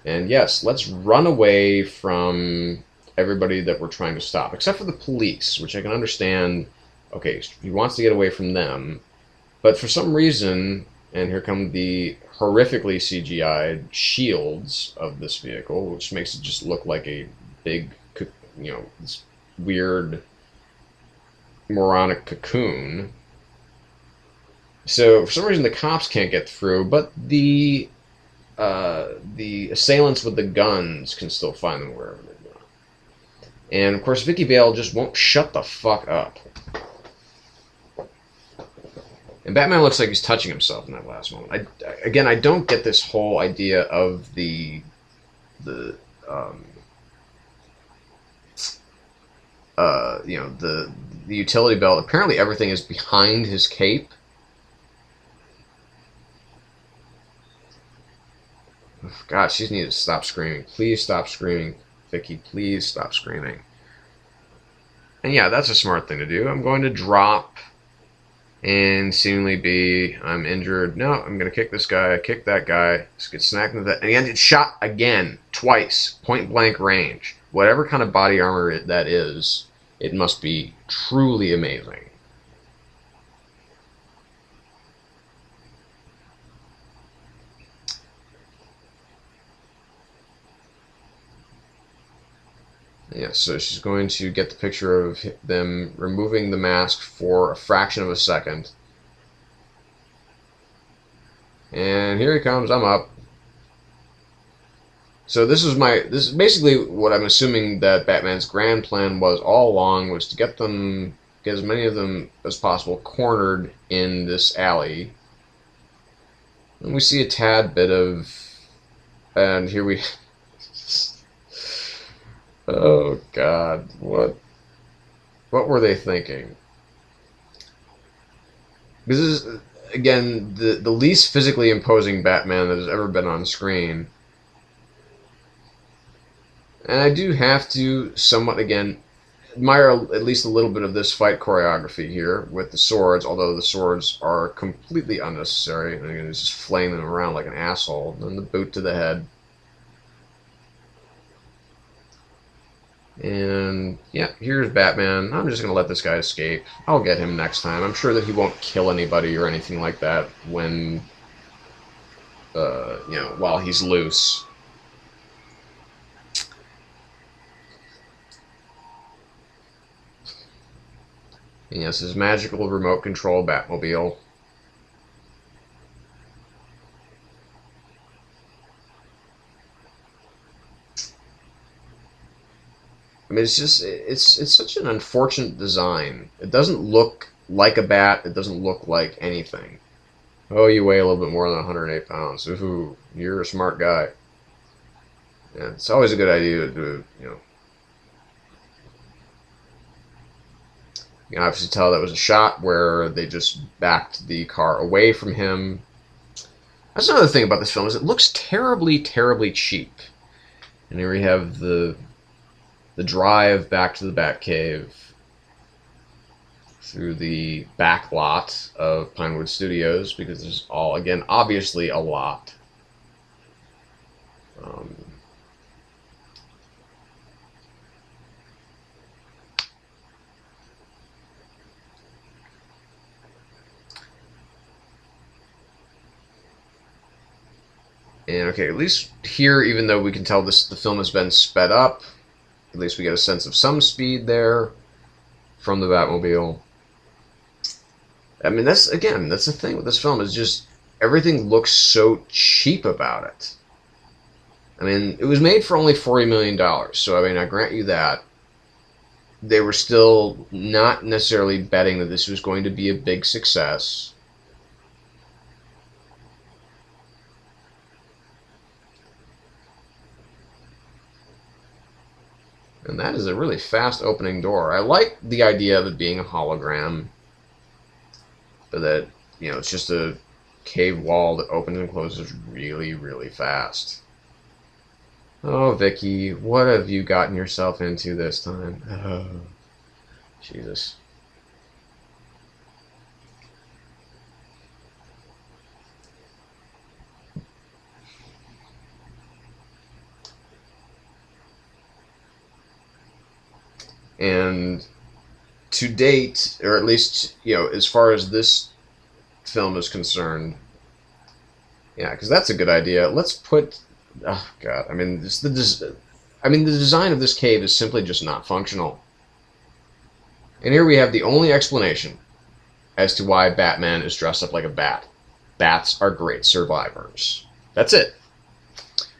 And yes, let's run away from everybody that we're trying to stop, except for the police, which I can understand. Okay, he wants to get away from them, but for some reason, and here come the horrifically CGI'd shields of this vehicle, which makes it just look like a big, this weird, moronic cocoon. So for some reason the cops can't get through, but the assailants with the guns can still find them wherever they're going. And of course, Vicky Vale just won't shut the fuck up. And Batman looks like he's touching himself in that last moment. I don't get this whole idea of the utility belt. Apparently, everything is behind his cape. God, she needs to stop screaming. Please stop screaming, Vicky. Please stop screaming. And yeah, that's a smart thing to do. I'm going to drop and seemingly be, I'm injured. No, I'm going to kick this guy, kick that guy, just get snagged into that. And again, it's shot again, twice, point blank range. Whatever kind of body armor that is, it must be truly amazing. Yeah, so she's going to get the picture of them removing the mask for a fraction of a second. And here he comes, I'm up. So this is basically what I'm assuming that Batman's grand plan was all along, was to get as many of them as possible cornered in this alley. And we see a tad bit of, and here we oh God, what were they thinking? This is, again, the least physically imposing Batman that has ever been on screen. And I do have to somewhat, again, admire at least a little bit of this fight choreography here with the swords, although the swords are completely unnecessary. And again, he's just flaying them around like an asshole. And then the boot to the head. And yeah, here's Batman. I'm just going to let this guy escape. I'll get him next time. I'm sure that he won't kill anybody or anything like that when, while he's loose. And yes, his magical remote control Batmobile. I mean, it's such an unfortunate design. It doesn't look like a bat. It doesn't look like anything. Oh, you weigh a little bit more than 108 pounds. Ooh, you're a smart guy. Yeah, it's always a good idea to do, you can obviously tell that was a shot where they just backed the car away from him. That's another thing about this film is it looks terribly, terribly cheap. And here we have the drive back to the Batcave through the back lot of Pinewood Studios, because there's all, again, obviously a lot. And okay, at least here, even though we can tell the film has been sped up, at least we get a sense of some speed there from the Batmobile. I mean, that's the thing with this film, is just everything looks so cheap about it. I mean, it was made for only $40 million, so I mean, I grant you that. They were still not necessarily betting that this was going to be a big success. And that is a really fast opening door. I like the idea of it being a hologram, but that, it's just a cave wall that opens and closes really, really fast. Oh, Vicky, what have you gotten yourself into this time? Oh, Jesus. And to date, or at least, as far as this film is concerned, yeah, because that's a good idea. Let's put, oh God, I mean, the design of this cave is simply just not functional. And here we have the only explanation as to why Batman is dressed up like a bat. Bats are great survivors. That's it.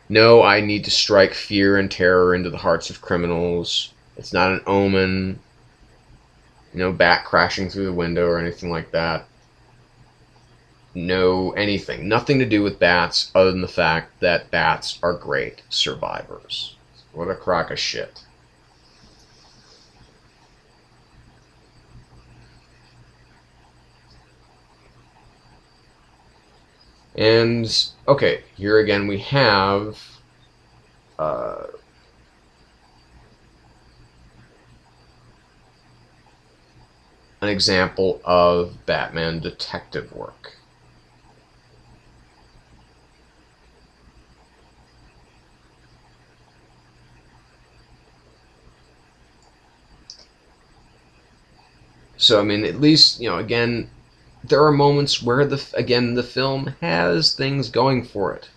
No, I need to strike fear and terror into the hearts of criminals. It's not an omen. Bat crashing through the window or anything like that. No, anything. Nothing to do with bats other than the fact that bats are great survivors. What a crock of shit. And, okay, here again we have an example of Batman detective work. So, I mean, at least, again, there are moments where the film has things going for it.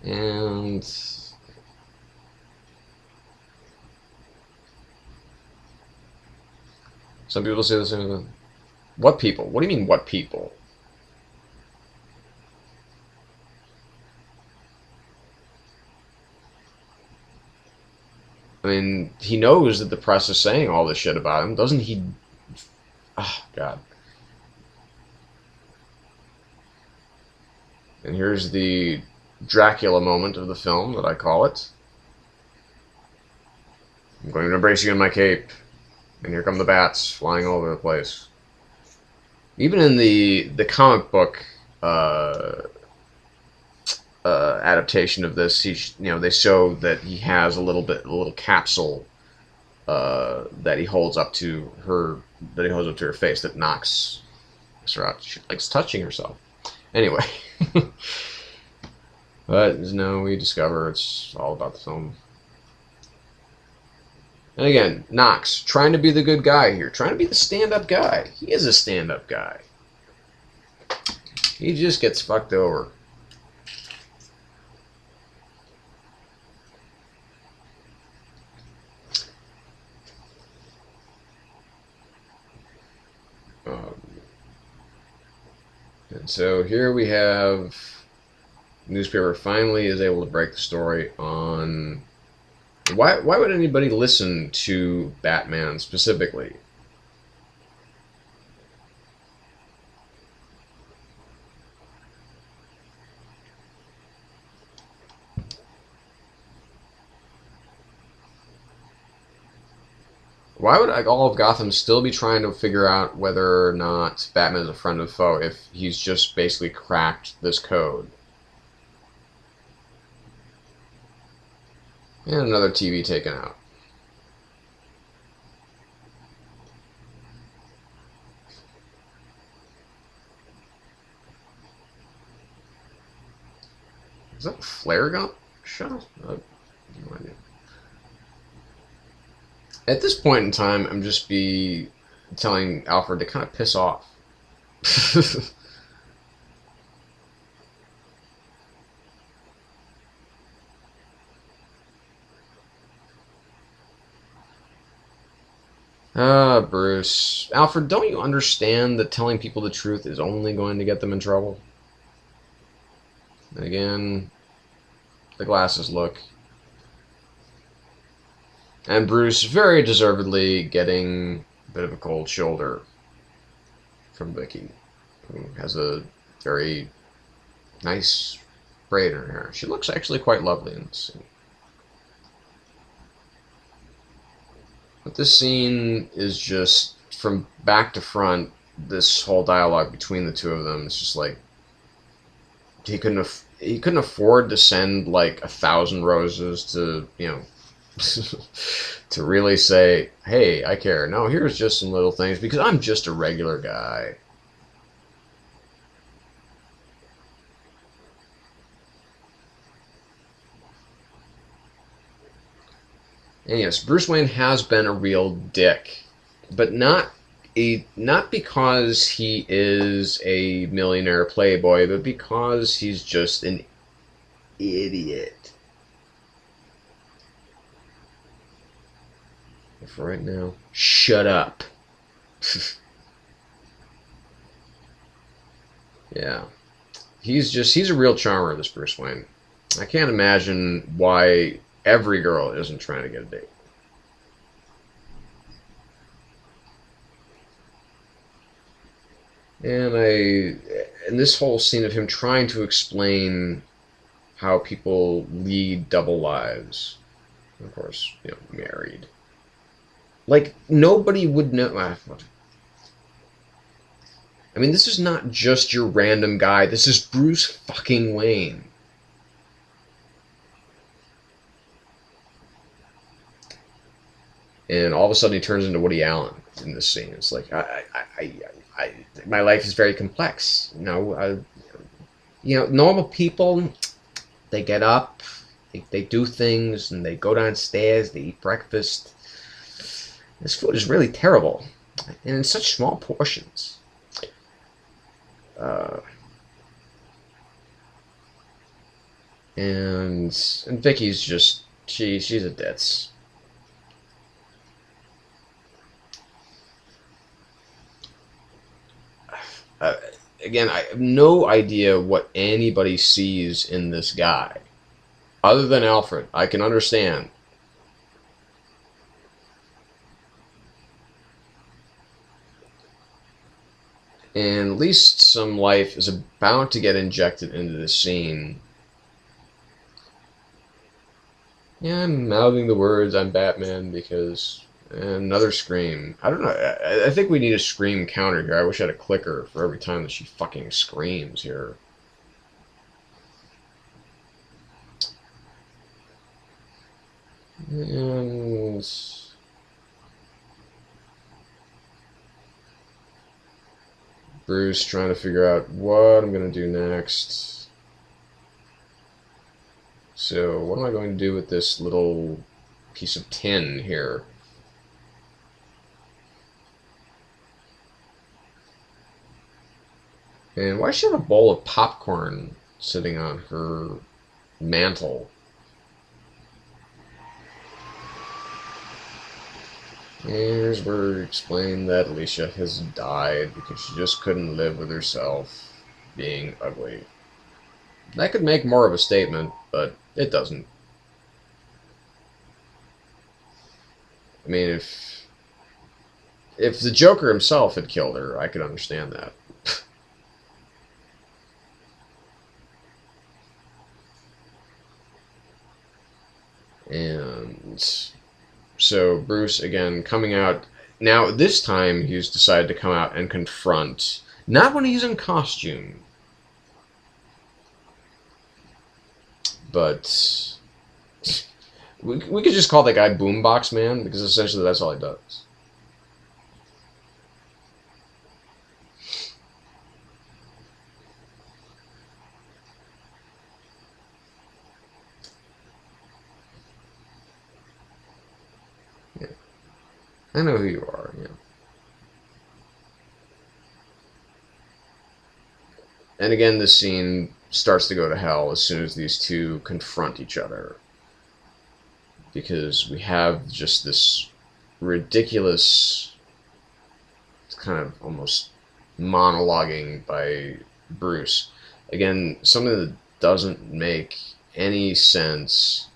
And some people say the same thing. What people? What do you mean, what people? I mean, he knows that the press is saying all this shit about him. Doesn't he? Oh, God. And here's the Dracula moment of the film that I call it. I'm going to embrace you in my cape. And here come the bats flying all over the place. Even in the comic book adaptation of this, they show that he has a little capsule that he holds up to her face that knocks her out. She likes touching herself. Anyway, but no, we discover it's all about the film. And again, Knox, trying to be the good guy here, trying to be the stand-up guy. He is a stand-up guy. He just gets fucked over. And so here we have newspaper finally is able to break the story on why would anybody listen to Batman specifically? Why would all of Gotham still be trying to figure out whether or not Batman is a friend or foe if he's just basically cracked this code? And another TV taken out. Is that a flare gun shot? No idea. At this point in time, I'm just telling Alfred to kind of piss off. Bruce. Alfred, don't you understand that telling people the truth is only going to get them in trouble? And again, the glasses look. And Bruce, very deservedly, getting a bit of a cold shoulder from Vicky, who has a very nice braid in her hair. She looks actually quite lovely in this scene. But this scene is just, from back to front, this whole dialogue between the two of them is just like, he couldn't afford to send like 1,000 roses to, you know, to really say, hey, I care. No, here's just some little things because I'm just a regular guy. And yes, Bruce Wayne has been a real dick, but not because he is a millionaire playboy, but because he's just an idiot. But for right now, shut up. Yeah. He's a real charmer, this Bruce Wayne. I can't imagine why every girl isn't trying to get a date. And this whole scene of him trying to explain how people lead double lives, of course, you know, married. Like, nobody would know. I mean, this is not just your random guy. This is Bruce fucking Wayne. And all of a sudden he turns into Woody Allen in this scene. It's like, my life is very complex. You know, normal people, they get up, they do things, and they go downstairs, they eat breakfast. This food is really terrible, and in such small portions. And Vicky's just, she's a ditz. Again, I have no idea what anybody sees in this guy. Other than Alfred, I can understand. And at least some life is about to get injected into this scene. Yeah, I'm mouthing the words, I'm Batman, because... another scream. I don't know. I think we need a scream counter here. I wish I had a clicker for every time that she fucking screams here. And... Bruce trying to figure out what I'm going to do next. So, what am I going to do with this little piece of tin here? And why does she have a bowl of popcorn sitting on her mantle? And here's where we explain that Alicia has died because she just couldn't live with herself being ugly. That could make more of a statement, but it doesn't. I mean, if the Joker himself had killed her, I could understand that. And so Bruce, again, coming out. Now, this time, he's decided to come out and confront. Not when he's in costume. But we could just call that guy Boombox Man, because essentially that's all he does. Yeah. I know who you are, yeah. And again, this scene starts to go to hell as soon as these two confront each other. Because we have just this ridiculous kind of almost monologuing by Bruce. Again, something that doesn't make any sense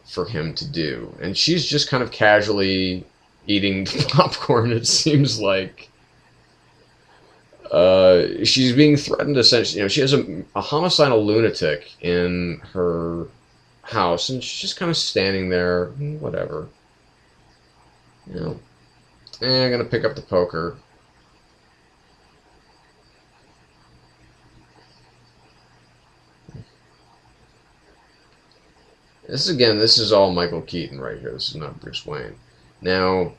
for him to do. And she's just kind of casually eating popcorn, it seems like. She's being threatened essentially. You know, she has a homicidal lunatic in her house, and she's just kind of standing there, whatever. You know, I'm gonna pick up the poker. This is all Michael Keaton right here. This is not Bruce Wayne. Now,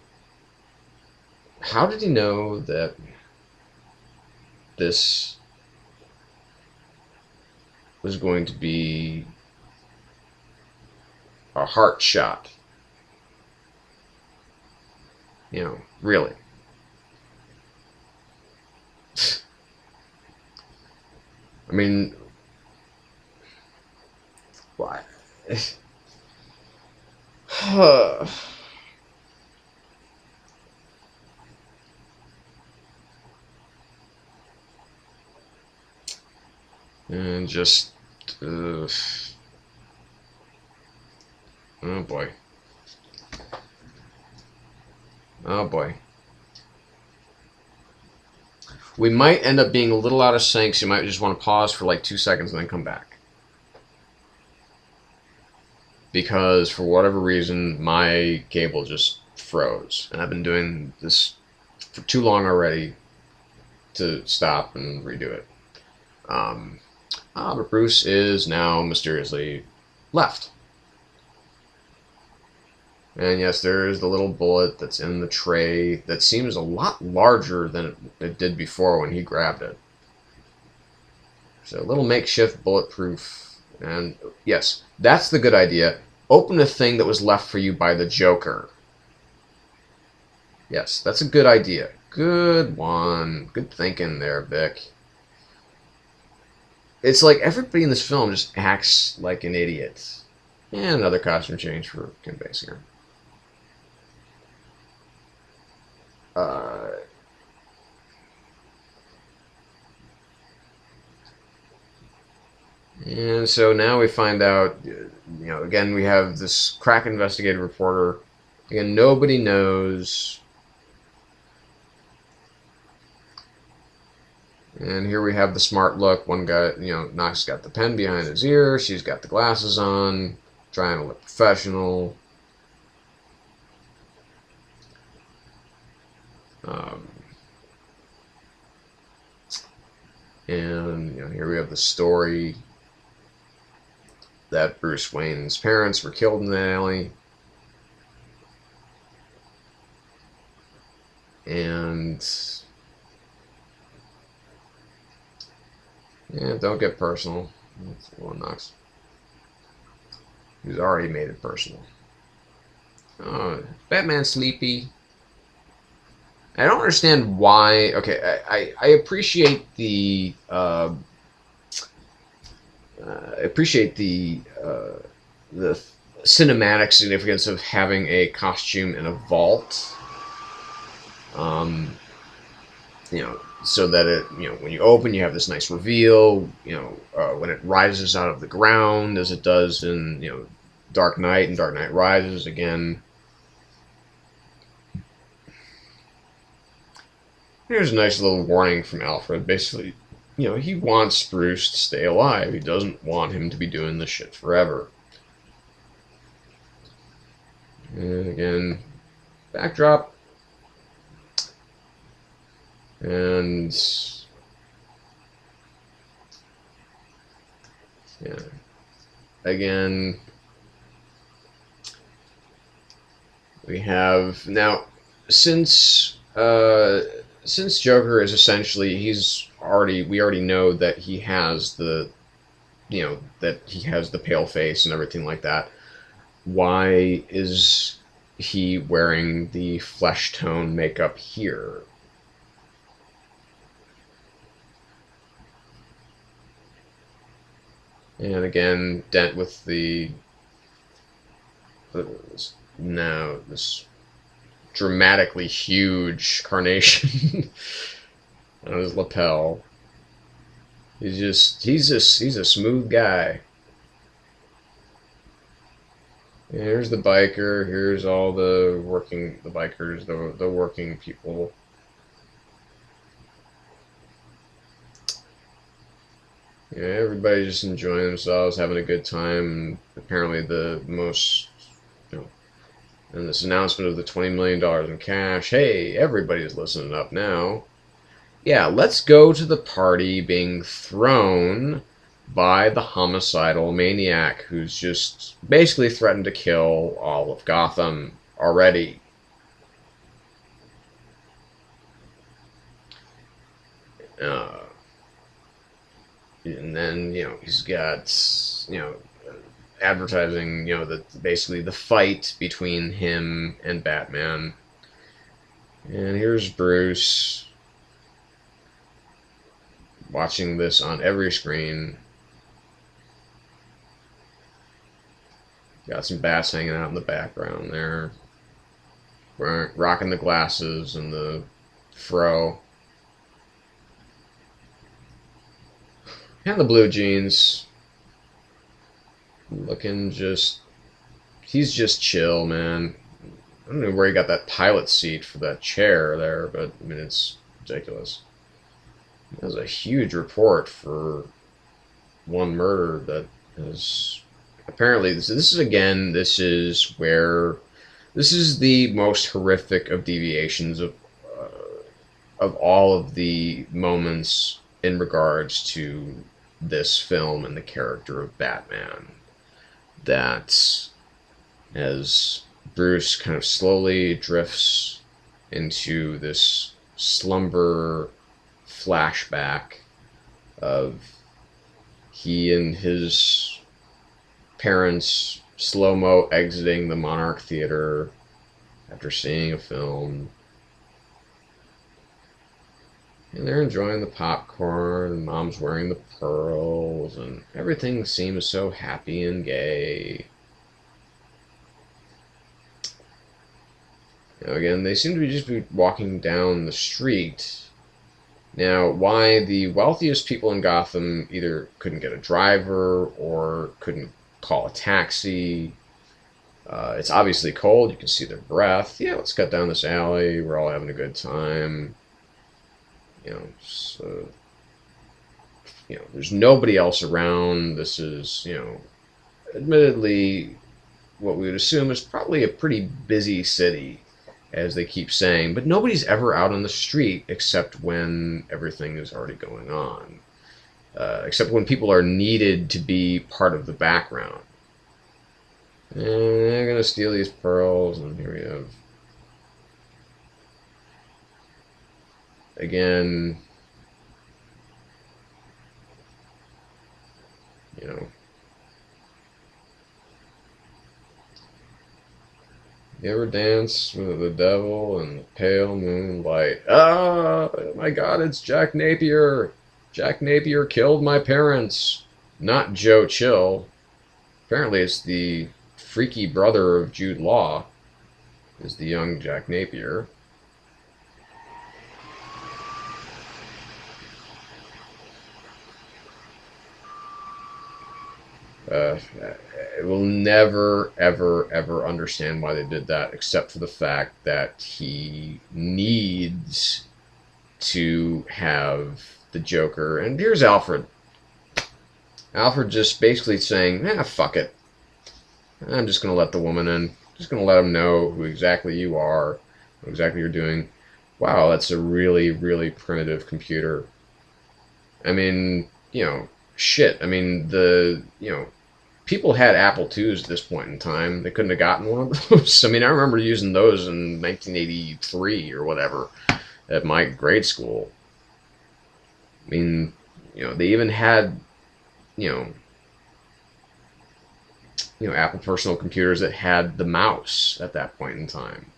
how did he know that this was going to be a heart shot? You know, really. I mean, why? And just, oh boy. Oh boy. We might end up being a little out of sync, so you might just want to pause for like 2 seconds and then come back. Because for whatever reason, my cable just froze. And I've been doing this for too long already to stop and redo it. But Bruce is now mysteriously left. And yes, there is the little bullet that's in the tray that seems a lot larger than it did before when he grabbed it. So a little makeshift bulletproof. And yes, that's the good idea. Open a thing that was left for you by the Joker. Yes, that's a good idea. Good one. Good thinking there, Vic. It's like everybody in this film just acts like an idiot. And another costume change for Kim Basinger. And so now we find out, you know, again, we have this crack investigative reporter. Again, nobody knows. And here we have the smart look. One guy, you know, Knox got the pen behind his ear. She's got the glasses on, trying to look professional. And, you know, here we have the story that Bruce Wayne's parents were killed in the alley. And yeah, don't get personal. That's one Knox. He's already made it personal. Batman's sleepy. I don't understand why. Okay, I appreciate the the cinematic significance of having a costume in a vault. You know, so that it, when you open, you have this nice reveal. When it rises out of the ground, as it does in Dark Knight and Dark Knight Rises. Again, here's a nice little warning from Alfred. Basically, he wants Bruce to stay alive. He doesn't want him to be doing this shit forever. And again, backdrop. And yeah, again, we have now, since Joker is essentially, we already know that he has the pale face and everything like that. Why is he wearing the flesh tone makeup here? And again, dent with this dramatically huge carnation on his lapel. He's a smooth guy. And here's the biker. Here's all the bikers, the working people. Yeah, everybody's just enjoying themselves, having a good time. Apparently, and this announcement of the $20 million in cash. Hey, everybody's listening up now. Yeah, let's go to the party being thrown by the homicidal maniac who's just basically threatened to kill all of Gotham already. And then, he's got, advertising, basically the fight between him and Batman. And here's Bruce watching this on every screen. Got some bats hanging out in the background there. Rocking the glasses and the fro. And the blue jeans. Looking he's just chill, man. I don't know where he got that pilot seat for that chair there, but I mean, it's ridiculous. That was a huge report for one murder that is apparently this is the most horrific of deviations of all of the moments in regards to this film and the character of Batman. That as Bruce kind of slowly drifts into this slumber flashback of he and his parents slow-mo exiting the Monarch Theater after seeing a film. And they're enjoying the popcorn, and Mom's wearing the pearls, and everything seems so happy and gay. Now again, they seem to just be walking down the street. Now, why the wealthiest people in Gotham either couldn't get a driver or couldn't call a taxi. It's obviously cold, you can see their breath. Yeah, let's cut down this alley, we're all having a good time. So, there's nobody else around. This is, admittedly, what we would assume is probably a pretty busy city, as they keep saying, but nobody's ever out on the street except when everything is already going on. Except when people are needed to be part of the background. And they're going to steal these pearls, and here we have again, you ever dance with the devil in the pale moonlight? Ah, my God, it's Jack Napier. Jack Napier killed my parents. Not Joe Chill. Apparently it's the freaky brother of Jude Law, is the young Jack Napier. I will never, ever, ever understand why they did that, except for the fact that he needs to have the Joker. And here's Alfred. Alfred just basically saying, fuck it. I'm just going to let the woman in. Just going to let him know who exactly you are, what exactly you're doing. Wow, that's a really, really primitive computer. I mean, shit. I mean, people had Apple IIs at this point in time. They couldn't have gotten one of those. I mean, I remember using those in 1983 or whatever at my grade school. I mean, they even had, Apple personal computers that had the mouse at that point in time.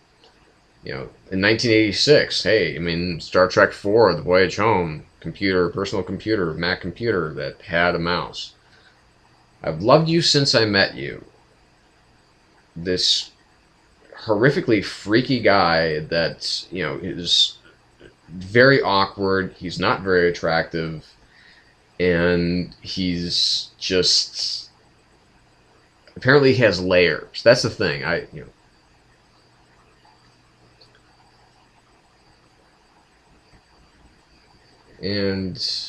In 1986, hey, I mean, Star Trek IV, The Voyage Home, personal computer, Mac computer that had a mouse. I've loved you since I met you. This horrifically freaky guy that, is very awkward, he's not very attractive, and he's just... apparently he has layers. That's the thing. And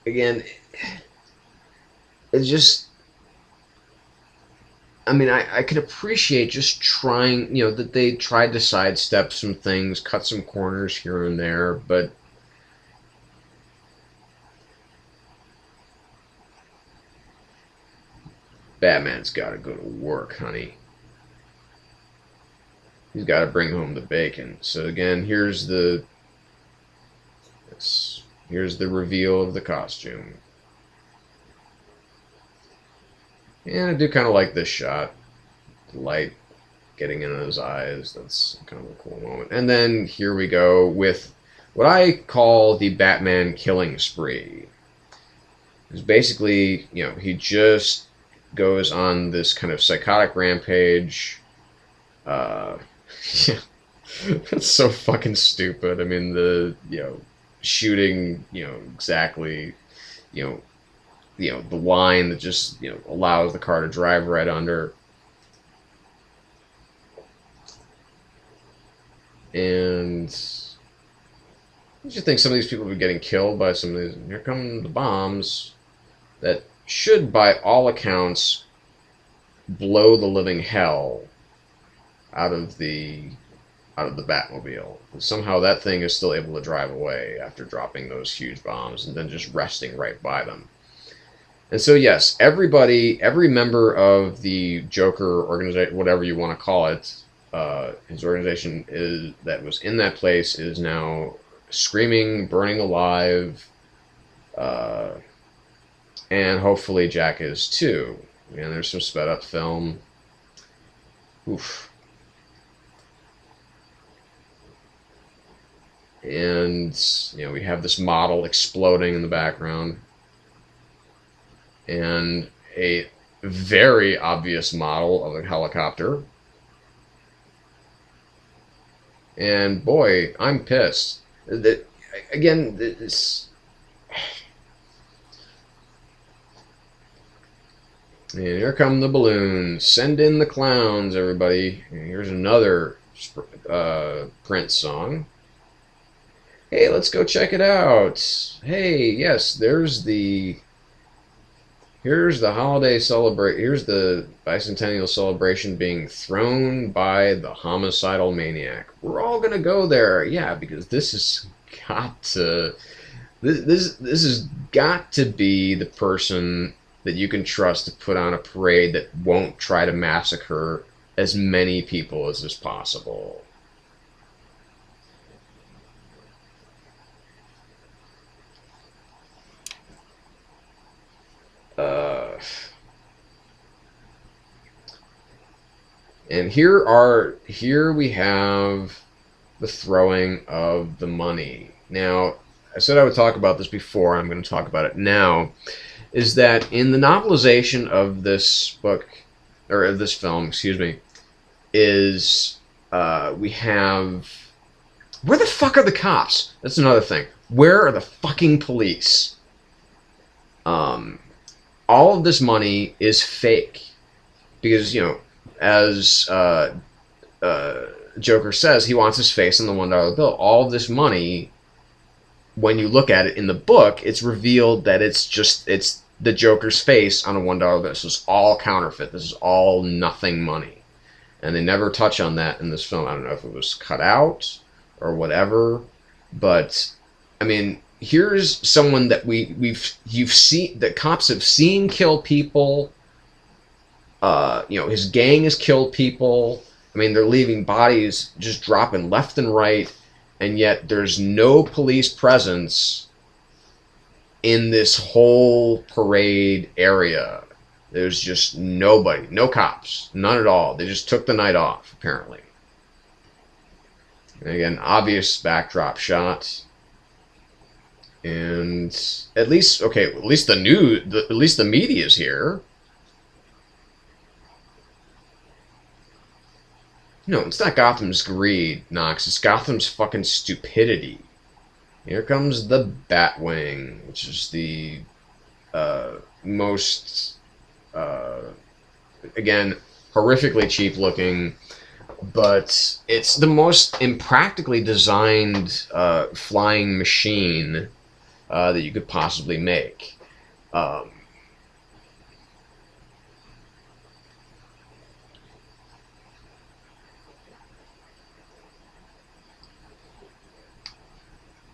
again, it's just, I mean, I could appreciate just trying, that they tried to sidestep some things, cut some corners here and there, but Batman's got to go to work, honey. He's got to bring home the bacon. So again, here's the reveal of the costume. And I do kind of like this shot. The light getting into his eyes. That's kind of a cool moment. And then here we go with what I call the Batman killing spree. It's basically, he just goes on this kind of psychotic rampage. Yeah. That's so fucking stupid. I mean, the, shooting, exactly, the line that just, allows the car to drive right under. And I just think some of these people are getting killed by some of these. Here come the bombs that should, by all accounts, blow the living hell out of the Batmobile. And somehow that thing is still able to drive away after dropping those huge bombs and then just resting right by them. And so yes, every member of the Joker organization, whatever you want to call it, his organization that was in that place is now screaming, burning alive, and hopefully Jack is too. And there's some sped up film. Oof. And, we have this model exploding in the background. And a very obvious model of a helicopter. And boy, I'm pissed. Again, this... And here come the balloons. Send in the clowns, everybody. And here's another Prince song. Hey, let's go check it out. Hey, yes, here's the holiday celebration. Here's the bicentennial celebration being thrown by the homicidal maniac. We're all gonna go there, yeah, because this has got to be the person that you can trust to put on a parade that won't try to massacre as many people as is possible. And here we have the throwing of the money. Now, I said I would talk about this before, I'm going to talk about it now, is that in the novelization of this book, or of this film, excuse me, is we have... Where the fuck are the cops? That's another thing. Where are the fucking police? all of this money is fake because, you know, as Joker says, he wants his face on the $1 bill. All of this money, when you look at it in the book, it's revealed that it's the Joker's face on a $1 bill. This is all counterfeit. This is all nothing money. And they never touch on that in this film. I don't know if it was cut out or whatever, but I mean, here's someone that you've seen, that cops have seen kill people. You know, his gang has killed people. I mean, they're leaving bodies just dropping left and right, and yet there's no police presence in this whole parade area. There's just nobody, no cops, none at all. They just took the night off, apparently. And again, obvious backdrop shot. And at least, okay, at least the media's here. No, it's not Gotham's greed, Knox. It's Gotham's fucking stupidity. Here comes the Batwing, which is the most, again, horrifically cheap looking, but it's the most impractically designed flying machine that you could possibly make.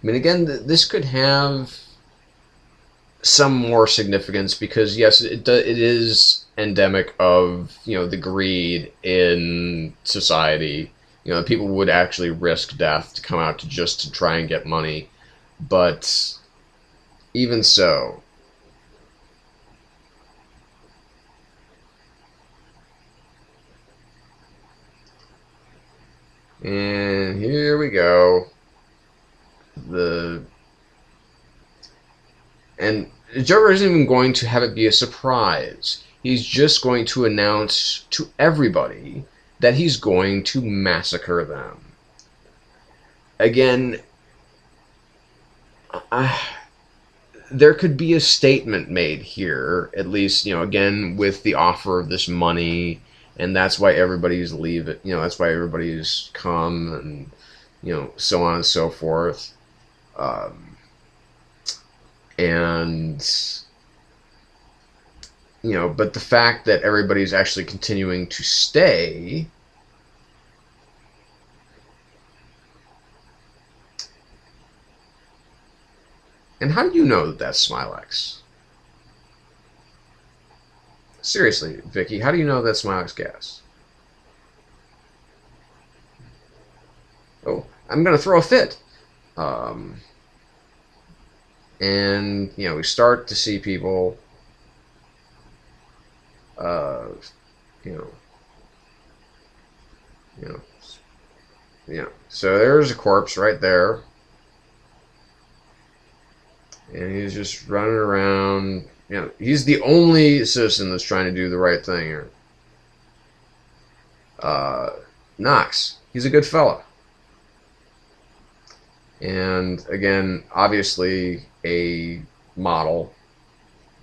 I mean, again, this could have some more significance because, yes, it is endemic of, you know, the greed in society. You know, people would actually risk death to come out to try and get money. But even so, and here we go. And Joker isn't even going to have it be a surprise. He's just going to announce to everybody that he's going to massacre them. Again, there could be a statement made here, at least, you know, again, with the offer of this money, and that's why everybody's leaving, you know, that's why everybody's come, and, you know, so on and so forth. And, you know, but the fact that everybody's actually continuing to stay, and how do you know that that's Smilex? Seriously, Vicky, how do you know that's Smilex gas? Oh, I'm gonna throw a fit. And, you know, we start to see people, you know, so there's a corpse right there, and he's just running around. You know, he's the only citizen that's trying to do the right thing here. Knox, he's a good fella. And again, obviously a model,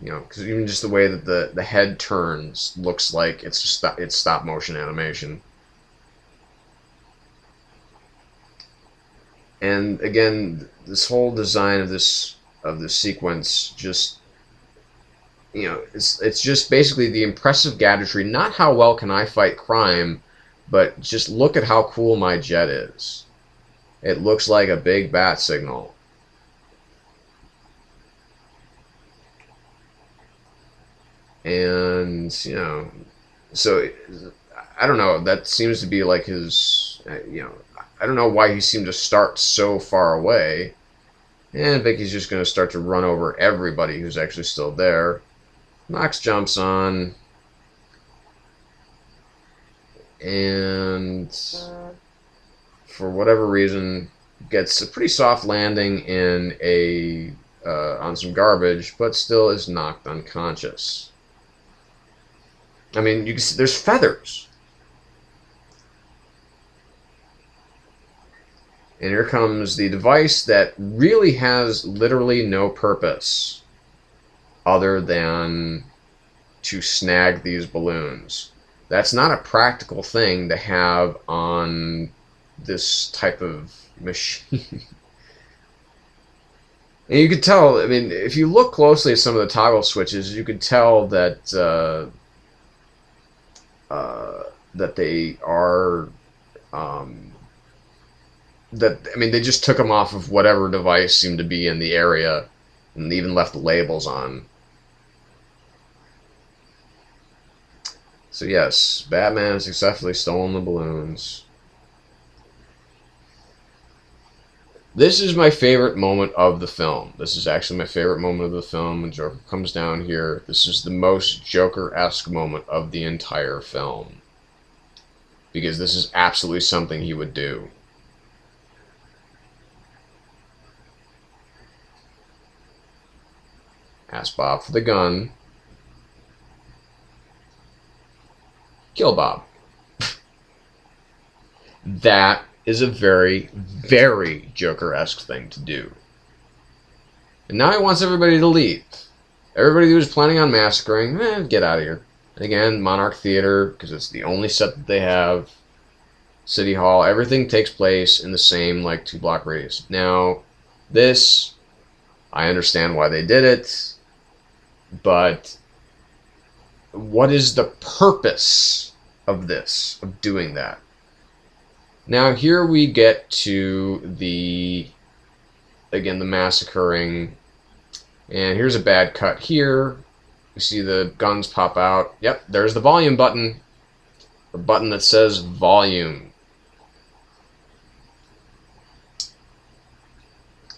you know, because even just the way that the head turns looks like it's stop motion animation. And again, this whole design of this sequence just, you know, it's just basically the impressive gadgetry. Not how well can I fight crime, but just look at how cool my jet is. It looks like a big bat signal. And, you know, so I don't know, that seems to be like his, you know, I don't know why he seemed to start so far away. And Vicky's just going to start to run over everybody who's actually still there. Knox jumps on. And for whatever reason, gets a pretty soft landing in on some garbage, but still is knocked unconscious. I mean, you can see there's feathers. And here comes the device that really has literally no purpose other than to snag these balloons. That's not a practical thing to have on this type of machine. And you could tell, I mean, if you look closely at some of the toggle switches, you could tell that that they are that, I mean, they just took them off of whatever device seemed to be in the area, and even left the labels on. So yes, Batman has successfully stolen the balloons. This is my favorite moment of the film. This is actually my favorite moment of the film when Joker comes down here. This is the most Joker-esque moment of the entire film, because this is absolutely something he would do. Ask Bob for the gun. Kill Bob. That is a very, very Joker-esque thing to do. And now he wants everybody to leave. Everybody who was planning on massacring, get out of here. And again, Monarch Theater, because it's the only set that they have. City Hall, everything takes place in the same, like, 2-block radius. Now, this, I understand why they did it, but what is the purpose of this, of doing that? Now here we get to the, again, the massacring, and here's a bad cut here. You see the guns pop out. Yep, there's the volume button, the button that says volume.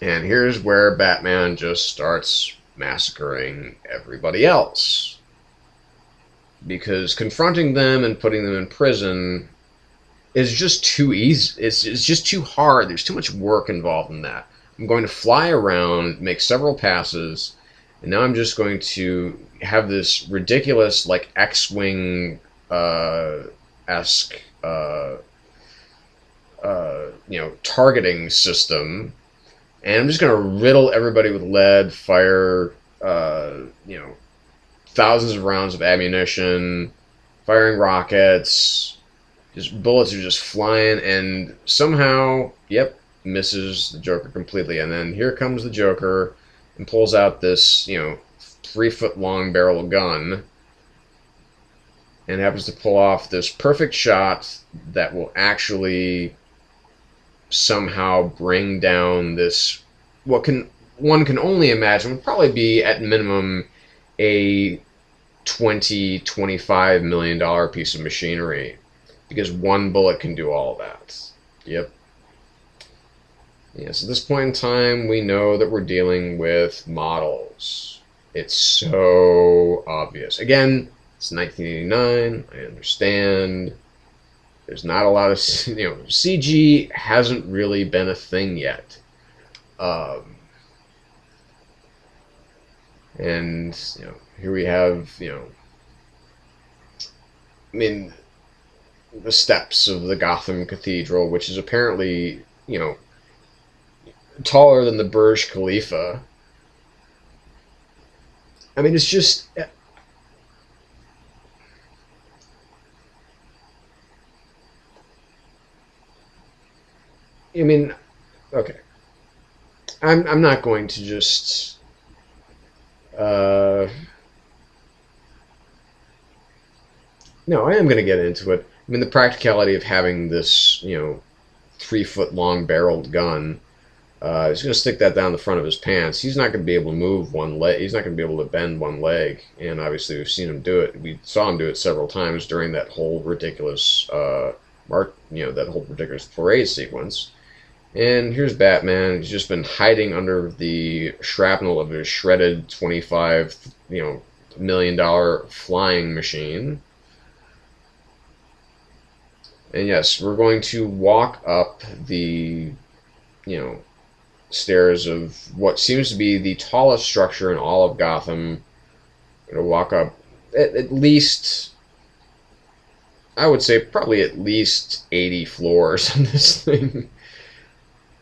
And here's where Batman just starts massacring everybody else, because confronting them and putting them in prison is just too easy. It's just too hard. There's too much work involved in that. I'm going to fly around, make several passes, and now I'm just going to have this ridiculous, like, X-Wing esque targeting system. And I'm just going to riddle everybody with lead, fire, thousands of rounds of ammunition, firing rockets. Just bullets are just flying, and somehow, yep, misses the Joker completely. And then here comes the Joker and pulls out this, 3-foot-long barrel gun, and happens to pull off this perfect shot that will actually somehow bring down this, one can only imagine would probably be at minimum a $20-25 million piece of machinery, because one bullet can do all of that. Yep. Yes, at this point in time, we know that we're dealing with models. It's so obvious. Again, it's 1989. I understand. There's not a lot of, CG hasn't really been a thing yet. And, here we have, the steps of the Gotham Cathedral, which is apparently, taller than the Burj Khalifa. I mean, it's just... okay. I'm not going to just... No, I am going to get into it. The practicality of having this, 3-foot-long barreled gun. He's going to stick that down the front of his pants. He's not going to be able to move one leg. He's not going to be able to bend one leg. And obviously, we've seen him do it. We saw him do it several times during that whole ridiculous, that whole ridiculous parade sequence. And here's Batman. He's just been hiding under the shrapnel of his shredded $25, million flying machine. And yes, we're going to walk up the, stairs of what seems to be the tallest structure in all of Gotham. We're going to walk up at least, I would say probably at least 80 floors on this thing.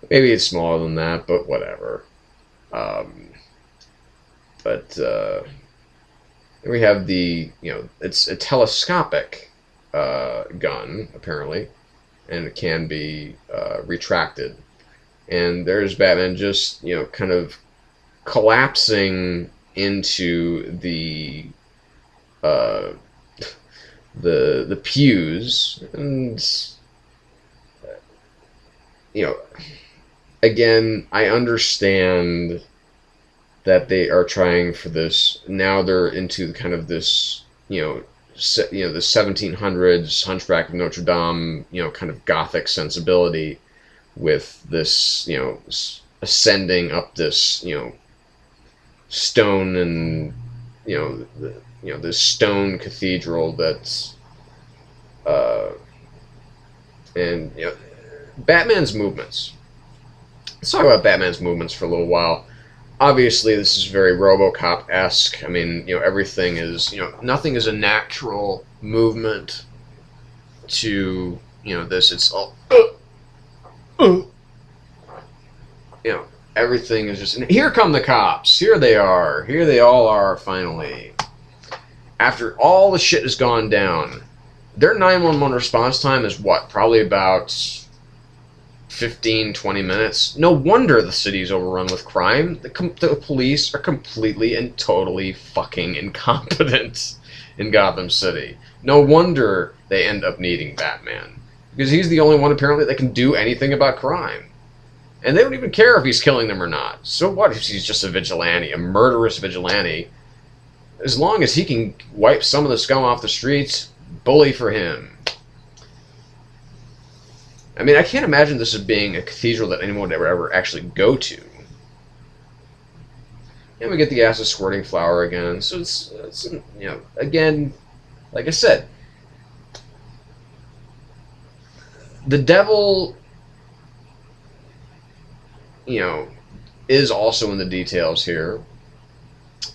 Maybe it's smaller than that, but whatever. Then we have it's a telescopic gun, apparently, and it can be retracted. And there's Batman just, kind of collapsing into uh, the pews, and again, I understand that they are trying for this. Now they're into kind of this, the 1700s Hunchback of Notre Dame, kind of gothic sensibility with this, ascending up this, stone and, this stone cathedral that's, and, Batman's movements. Let's talk about Batman's movements for a little while. Obviously, this is very RoboCop-esque. I mean, everything is, nothing is a natural movement to, this. It's all, everything is just, and here come the cops. Here they are. Here they all are, finally. After all the shit has gone down, their 911 response time is what? Probably about 15, 20 minutes. No wonder the city's overrun with crime. The police are completely and totally fucking incompetent in Gotham City. No wonder they end up needing Batman. Because he's the only one, apparently, that can do anything about crime. And they don't even care if he's killing them or not. So what if he's just a vigilante, a murderous vigilante? As long as he can wipe some of the scum off the streets, bully for him. I mean, I can't imagine this as being a cathedral that anyone would ever actually go to. And we get the acid squirting flower again. So it's again, like I said, the devil, is also in the details here.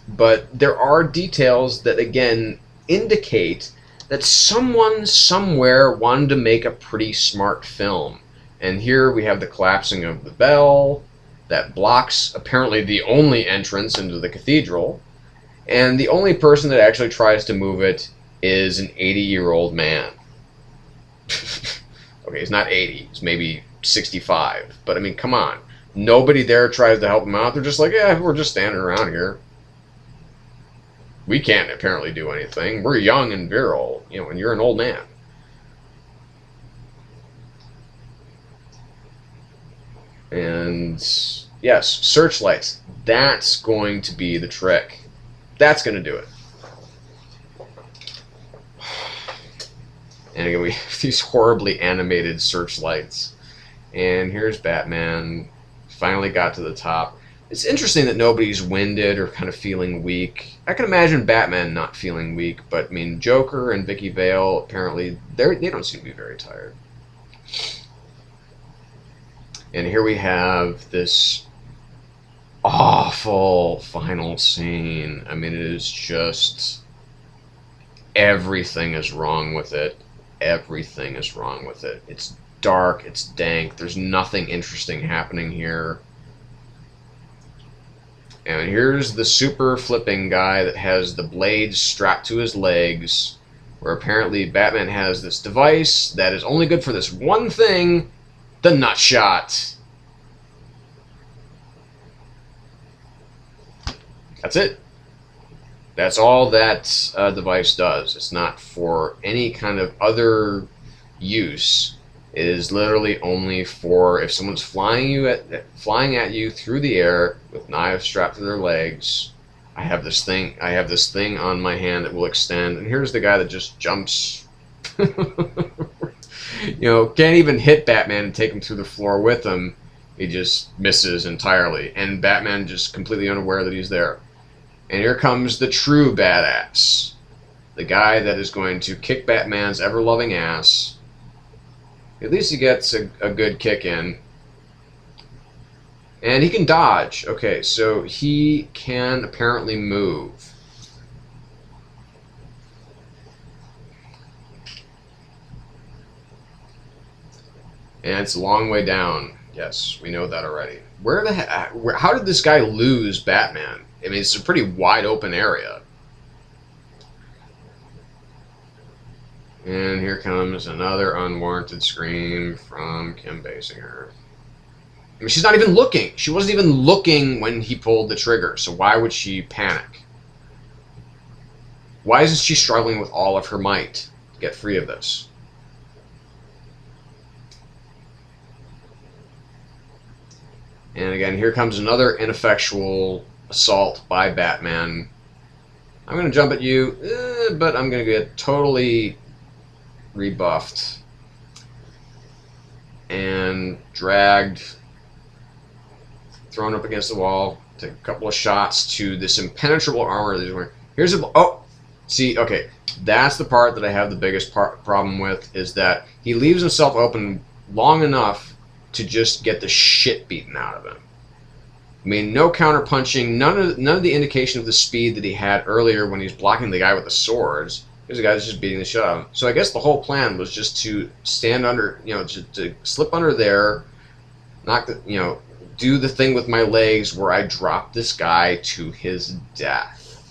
But there are details that, again, indicate that someone somewhere wanted to make a pretty smart film. And here we have the collapsing of the bell that blocks apparently the only entrance into the cathedral. And the only person that actually tries to move it is an 80-year-old man. Okay, he's not 80. He's maybe 65. But, I mean, come on. Nobody there tries to help him out. They're just like, yeah, we're just standing around here. We can't apparently do anything. We're young and virile, and you're an old man. And, yes, searchlights. That's going to be the trick. That's going to do it. And again, we have these horribly animated searchlights. And here's Batman. Finally got to the top. It's interesting that nobody's winded or kind of feeling weak. I can imagine Batman not feeling weak, but I mean, Joker and Vicky Vale, apparently, they don't seem to be very tired. And here we have this awful final scene. I mean, it is just, everything is wrong with it. Everything is wrong with it. It's dark, it's dank, there's nothing interesting happening here. And here's the super flipping guy that has the blades strapped to his legs, where apparently Batman has this device that is only good for this one thing, the nut shot. That's it. That's all that device does. It's not for any kind of other use. It is literally only for if someone's flying at you through the air with knives strapped to their legs. I have this thing on my hand that will extend, and here's the guy that just jumps. Can't even hit Batman and take him through the floor with him. He just misses entirely, and Batman just completely unaware that he's there. And here comes the true badass, the guy that is going to kick Batman's ever-loving ass. At least he gets a good kick in. And he can dodge. Okay, so he can apparently move. And it's a long way down. Yes, we know that already. How did this guy lose Batman? I mean, it's a pretty wide open area. And here comes another unwarranted scream from Kim Basinger. I mean, she's not even looking. She wasn't even looking when he pulled the trigger, so why would she panic? Why isn't she struggling with all of her might to get free of this? And again, here comes another ineffectual assault by Batman. I'm going to jump at you, but I'm going to get totally rebuffed and dragged, thrown up against the wall. Take a couple of shots to this impenetrable armor that he's wearing. Here's a... Oh! See, okay, that's the part that I have the biggest problem with, is that he leaves himself open long enough to just get the shit beaten out of him. I mean, no counterpunching, none of the indication of the speed that he had earlier when he was blocking the guy with the swords. Here's the guy that's just beating the shit out of him. So I guess the whole plan was just to stand under, you know, to slip under there, do the thing with my legs where I drop this guy to his death.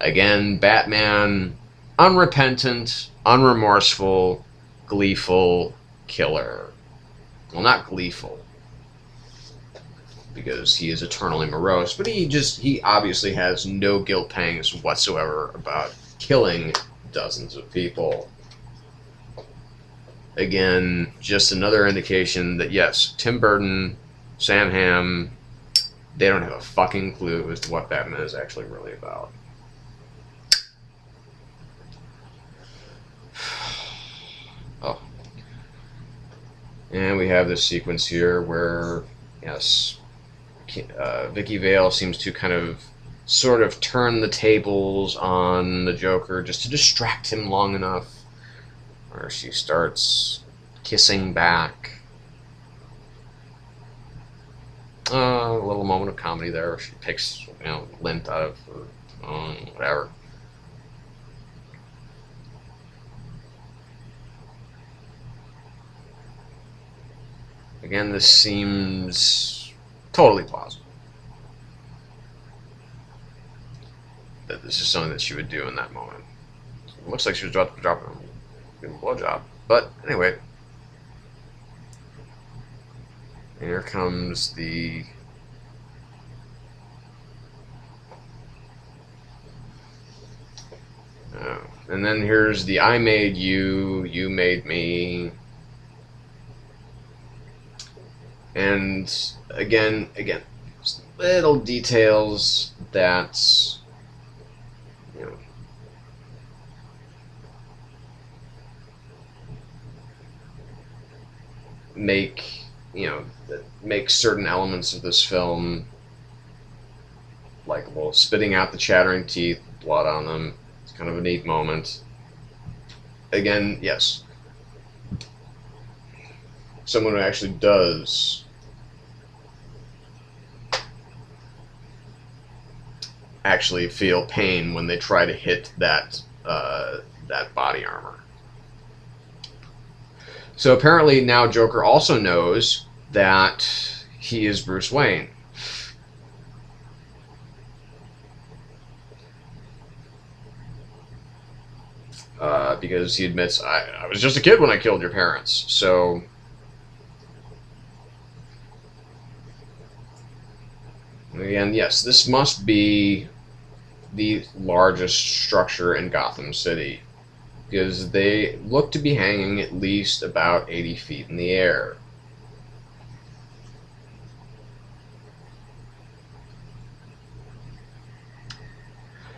Again, Batman, unrepentant, unremorseful, gleeful killer. Well, not gleeful, because he is eternally morose, but he obviously has no guilt pangs whatsoever about killing dozens of people. Again, just another indication that yes, Tim Burton, Sam Hamm, they don't have a fucking clue as to what Batman is actually really about. Oh. And we have this sequence here where, yes, Vicky Vale seems to kind of sort of turn the tables on the Joker just to distract him long enough, where she starts kissing back. A little moment of comedy there where she picks, lint out of her, whatever. Again, this seems totally plausible that this is something that she would do in that moment. It looks like she was about to drop him a blowjob. But anyway, here comes the and then here's the I made you, you made me. And again, little details that, make certain elements of this film likable. Spitting out the chattering teeth, blood on them. It's kind of a neat moment. Again, yes, someone who actually does feel pain when they try to hit that body armor. So apparently now Joker also knows that he is Bruce Wayne. Because he admits, I was just a kid when I killed your parents. So again, yes, this must be the largest structure in Gotham City, because they look to be hanging at least about 80 feet in the air.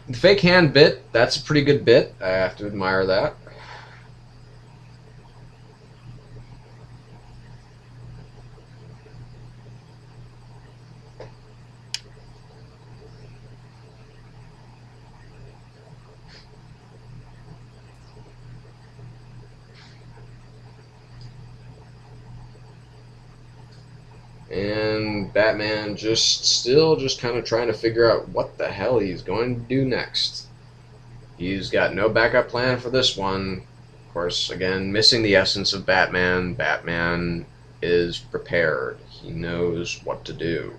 The fake hand bit, that's a pretty good bit. I have to admire that. And Batman still kind of trying to figure out what the hell he's going to do next. He's got no backup plan for this one. Of course, again, missing the essence of Batman. Batman is prepared. He knows what to do.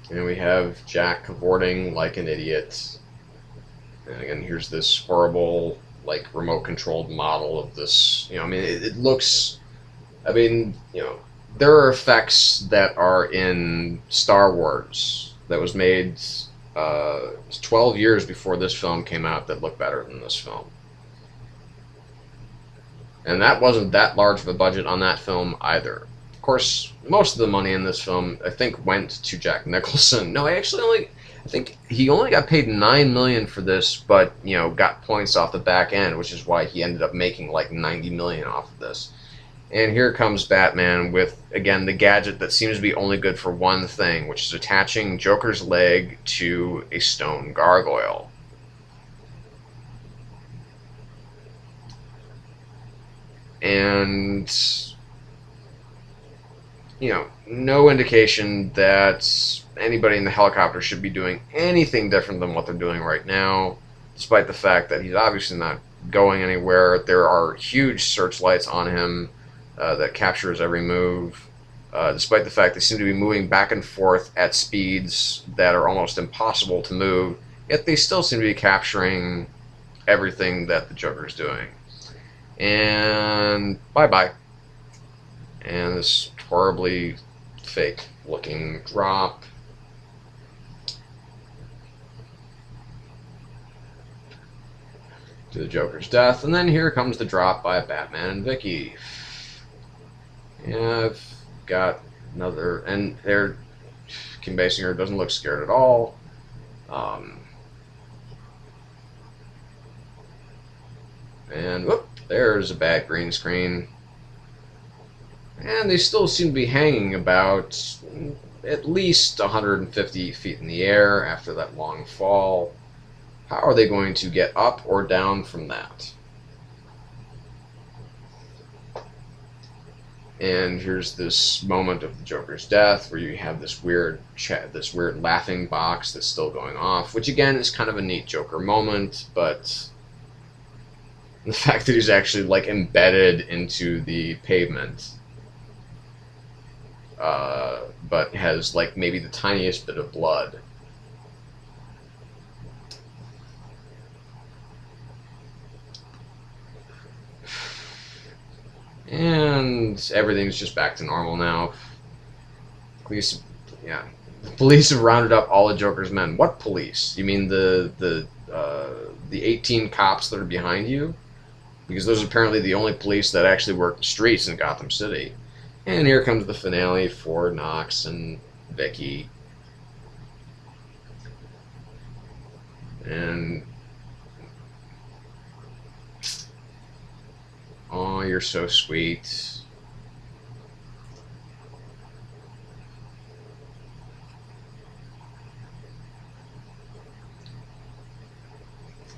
And we have Jack cavorting like an idiot. And again, here's this horrible, like, remote-controlled model of this. I mean, it looks. I mean, there are effects that are in Star Wars that was made 12 years before this film came out that look better than this film. And that wasn't that large of a budget on that film either. Of course, most of the money in this film, I think, went to Jack Nicholson. No, I think he only got paid $9 million for this, but got points off the back end, which is why he ended up making like $90 million off of this. And here comes Batman with, again, the gadget that seems to be only good for one thing, which is attaching Joker's leg to a stone gargoyle. And no indication that anybody in the helicopter should be doing anything different than what they're doing right now, despite the fact that he's obviously not going anywhere. There are huge searchlights on him that capture his every move, despite the fact they seem to be moving back and forth at speeds that are almost impossible to move, yet they still seem to be capturing everything that the Joker's doing. And bye-bye. And this horribly fake looking drop. To the Joker's death. And then here comes the drop by Batman and Vicky. Yeah, I've got another, and there, Kim Basinger doesn't look scared at all. And whoop, there's a bad green screen. And they still seem to be hanging about at least 150 feet in the air after that long fall. How are they going to get up or down from that? And here's this moment of the Joker's death where you have this weird laughing box that's still going off, which again is kind of a neat Joker moment, but the fact that he's actually like embedded into the pavement, but has like maybe the tiniest bit of blood. And everything's just back to normal now. The police have rounded up all the Joker's men. What police? You mean the 18 cops that are behind you? Because those are apparently the only police that actually work the streets in Gotham City. And here comes the finale for Knox and Vicky. And oh, you're so sweet.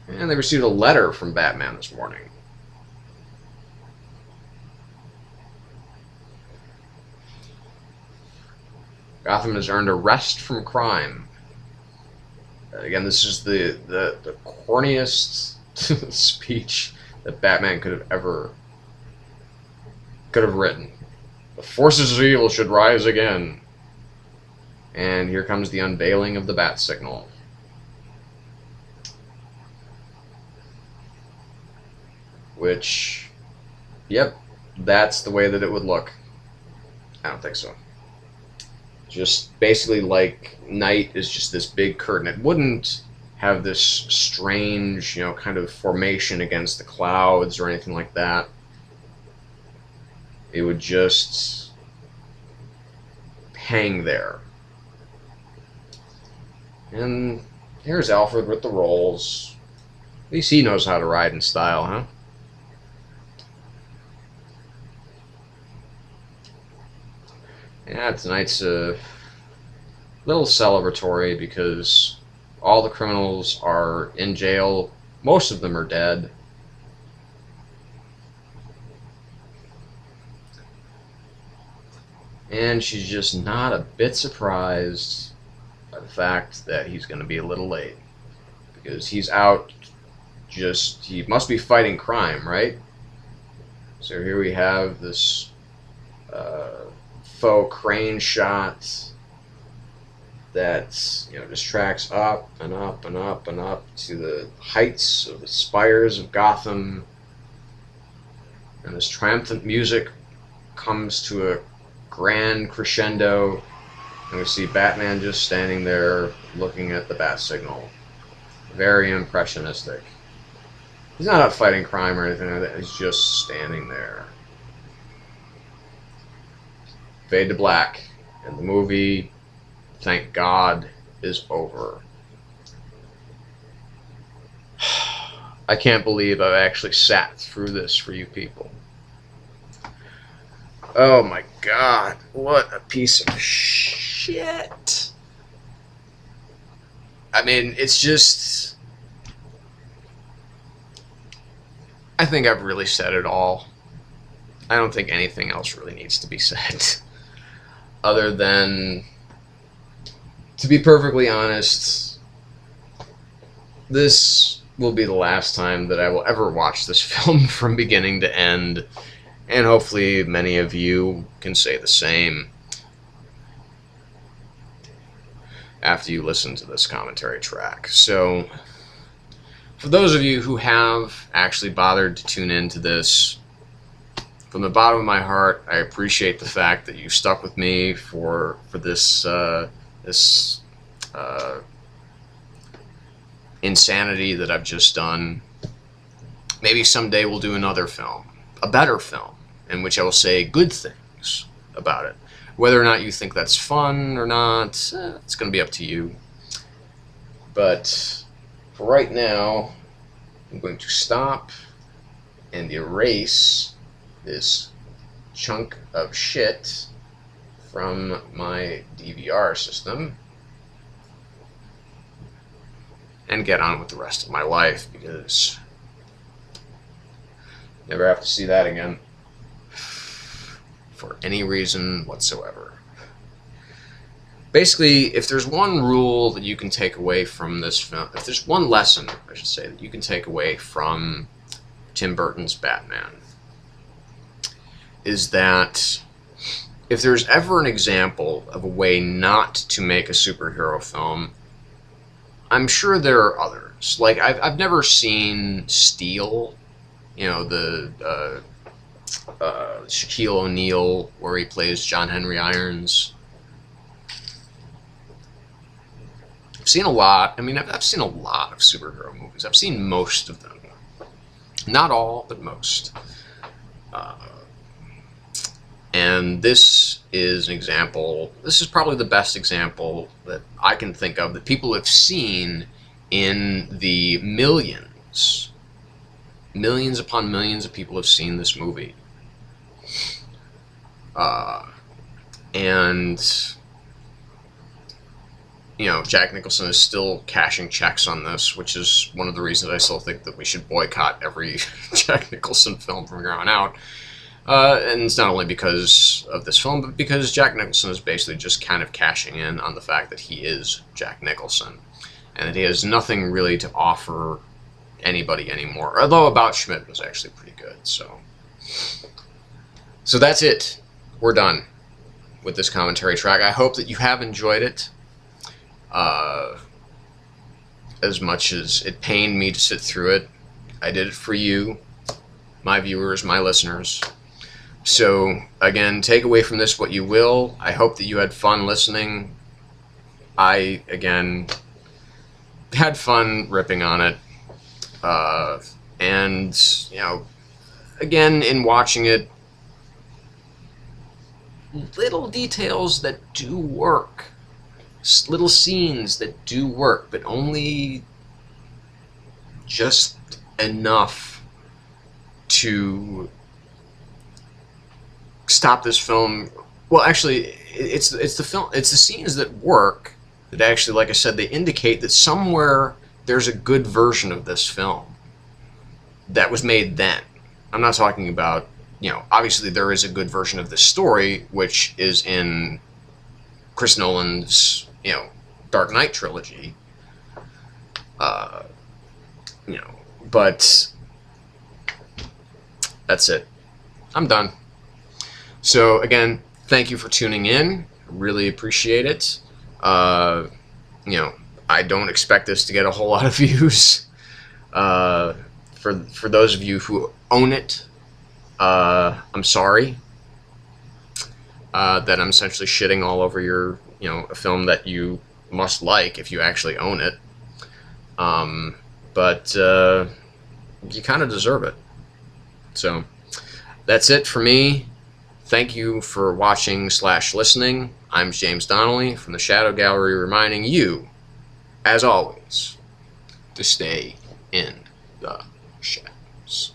And they received a letter from Batman this morning. Gotham has earned a rest from crime. Again, this is the corniest speech that Batman could have written. The forces of evil should rise again. And here comes the unveiling of the bat signal. Which, yep, that's the way that it would look. I don't think so. Just basically like night is just this big curtain. It wouldn't have this strange, kind of formation against the clouds or anything like that. It would just hang there. And here's Alfred with the rolls. At least he knows how to ride in style, huh? Yeah, tonight's a little celebratory because all the criminals are in jail. Most of them are dead. And she's just not a bit surprised by the fact that he's going to be a little late. Because he's out he must be fighting crime, right? So here we have this faux crane shot that, you know, just tracks up and up and up and up to the heights of the spires of Gotham, and this triumphant music comes to a grand crescendo, and we see Batman just standing there looking at the bat signal. Very impressionistic. He's not out fighting crime or anything like that, he's just standing there. Fade to black, and the movie, thank God, is over. I can't believe I've actually sat through this for you people. Oh my God, what a piece of shit. I mean, it's just... I think I've really said it all. I don't think anything else really needs to be said. Other than, to be perfectly honest, this will be the last time that I will ever watch this film from beginning to end, and hopefully many of you can say the same after you listen to this commentary track. So, for those of you who have actually bothered to tune into this, from the bottom of my heart, I appreciate the fact that you stuck with me for this insanity that I've just done. Maybe someday we'll do another film, a better film, in which I will say good things about it. Whether or not you think that's fun or not, it's going to be up to you. But for right now, I'm going to stop and erase this chunk of shit from my DVR system and get on with the rest of my life, because I never have to see that again for any reason whatsoever. Basically, if there's one rule that you can take away from this film, if there's one lesson, I should say, that you can take away from Tim Burton's Batman, is that if there's ever an example of a way not to make a superhero film, I'm sure there are others. Like, I've never seen Steel, you know, the Shaquille O'Neal, where he plays John Henry Irons. I've seen a lot. I mean, I've seen a lot of superhero movies. I've seen most of them. Not all, but most. And this is an example, this is probably the best example that I can think of that people have seen in the millions. Millions upon millions of people have seen this movie. And, you know, Jack Nicholson is still cashing checks on this, which is one of the reasons I still think that we should boycott every Jack Nicholson film from here on out. And it's not only because of this film, but because Jack Nicholson is basically just kind of cashing in on the fact that he is Jack Nicholson, and that he has nothing really to offer anybody anymore. Although About Schmidt was actually pretty good, so that's it. We're done with this commentary track. I hope that you have enjoyed it as much as it pained me to sit through it. I did it for you, my viewers, my listeners. So, again, take away from this what you will. I hope that you had fun listening. I, again, had fun ripping on it. And, you know, again, in watching it, little details that do work. Little scenes that do work, but only just enough to stop this film. Well, actually, it's the scenes that work that actually, like I said, they indicate that somewhere there's a good version of this film that was made then. I'm not talking about, you know, obviously there is a good version of this story, which is in Chris Nolan's, you know, Dark Knight trilogy. You know, but that's it. I'm done. So, again, thank you for tuning in. Really appreciate it. You know, I don't expect this to get a whole lot of views. For those of you who own it, I'm sorry that I'm essentially shitting all over your, a film that you must like if you actually own it. But you kind of deserve it. So that's it for me. Thank you for watching / listening. I'm James Donnelly from the Shadow Gallery, reminding you, as always, to stay in the shadows.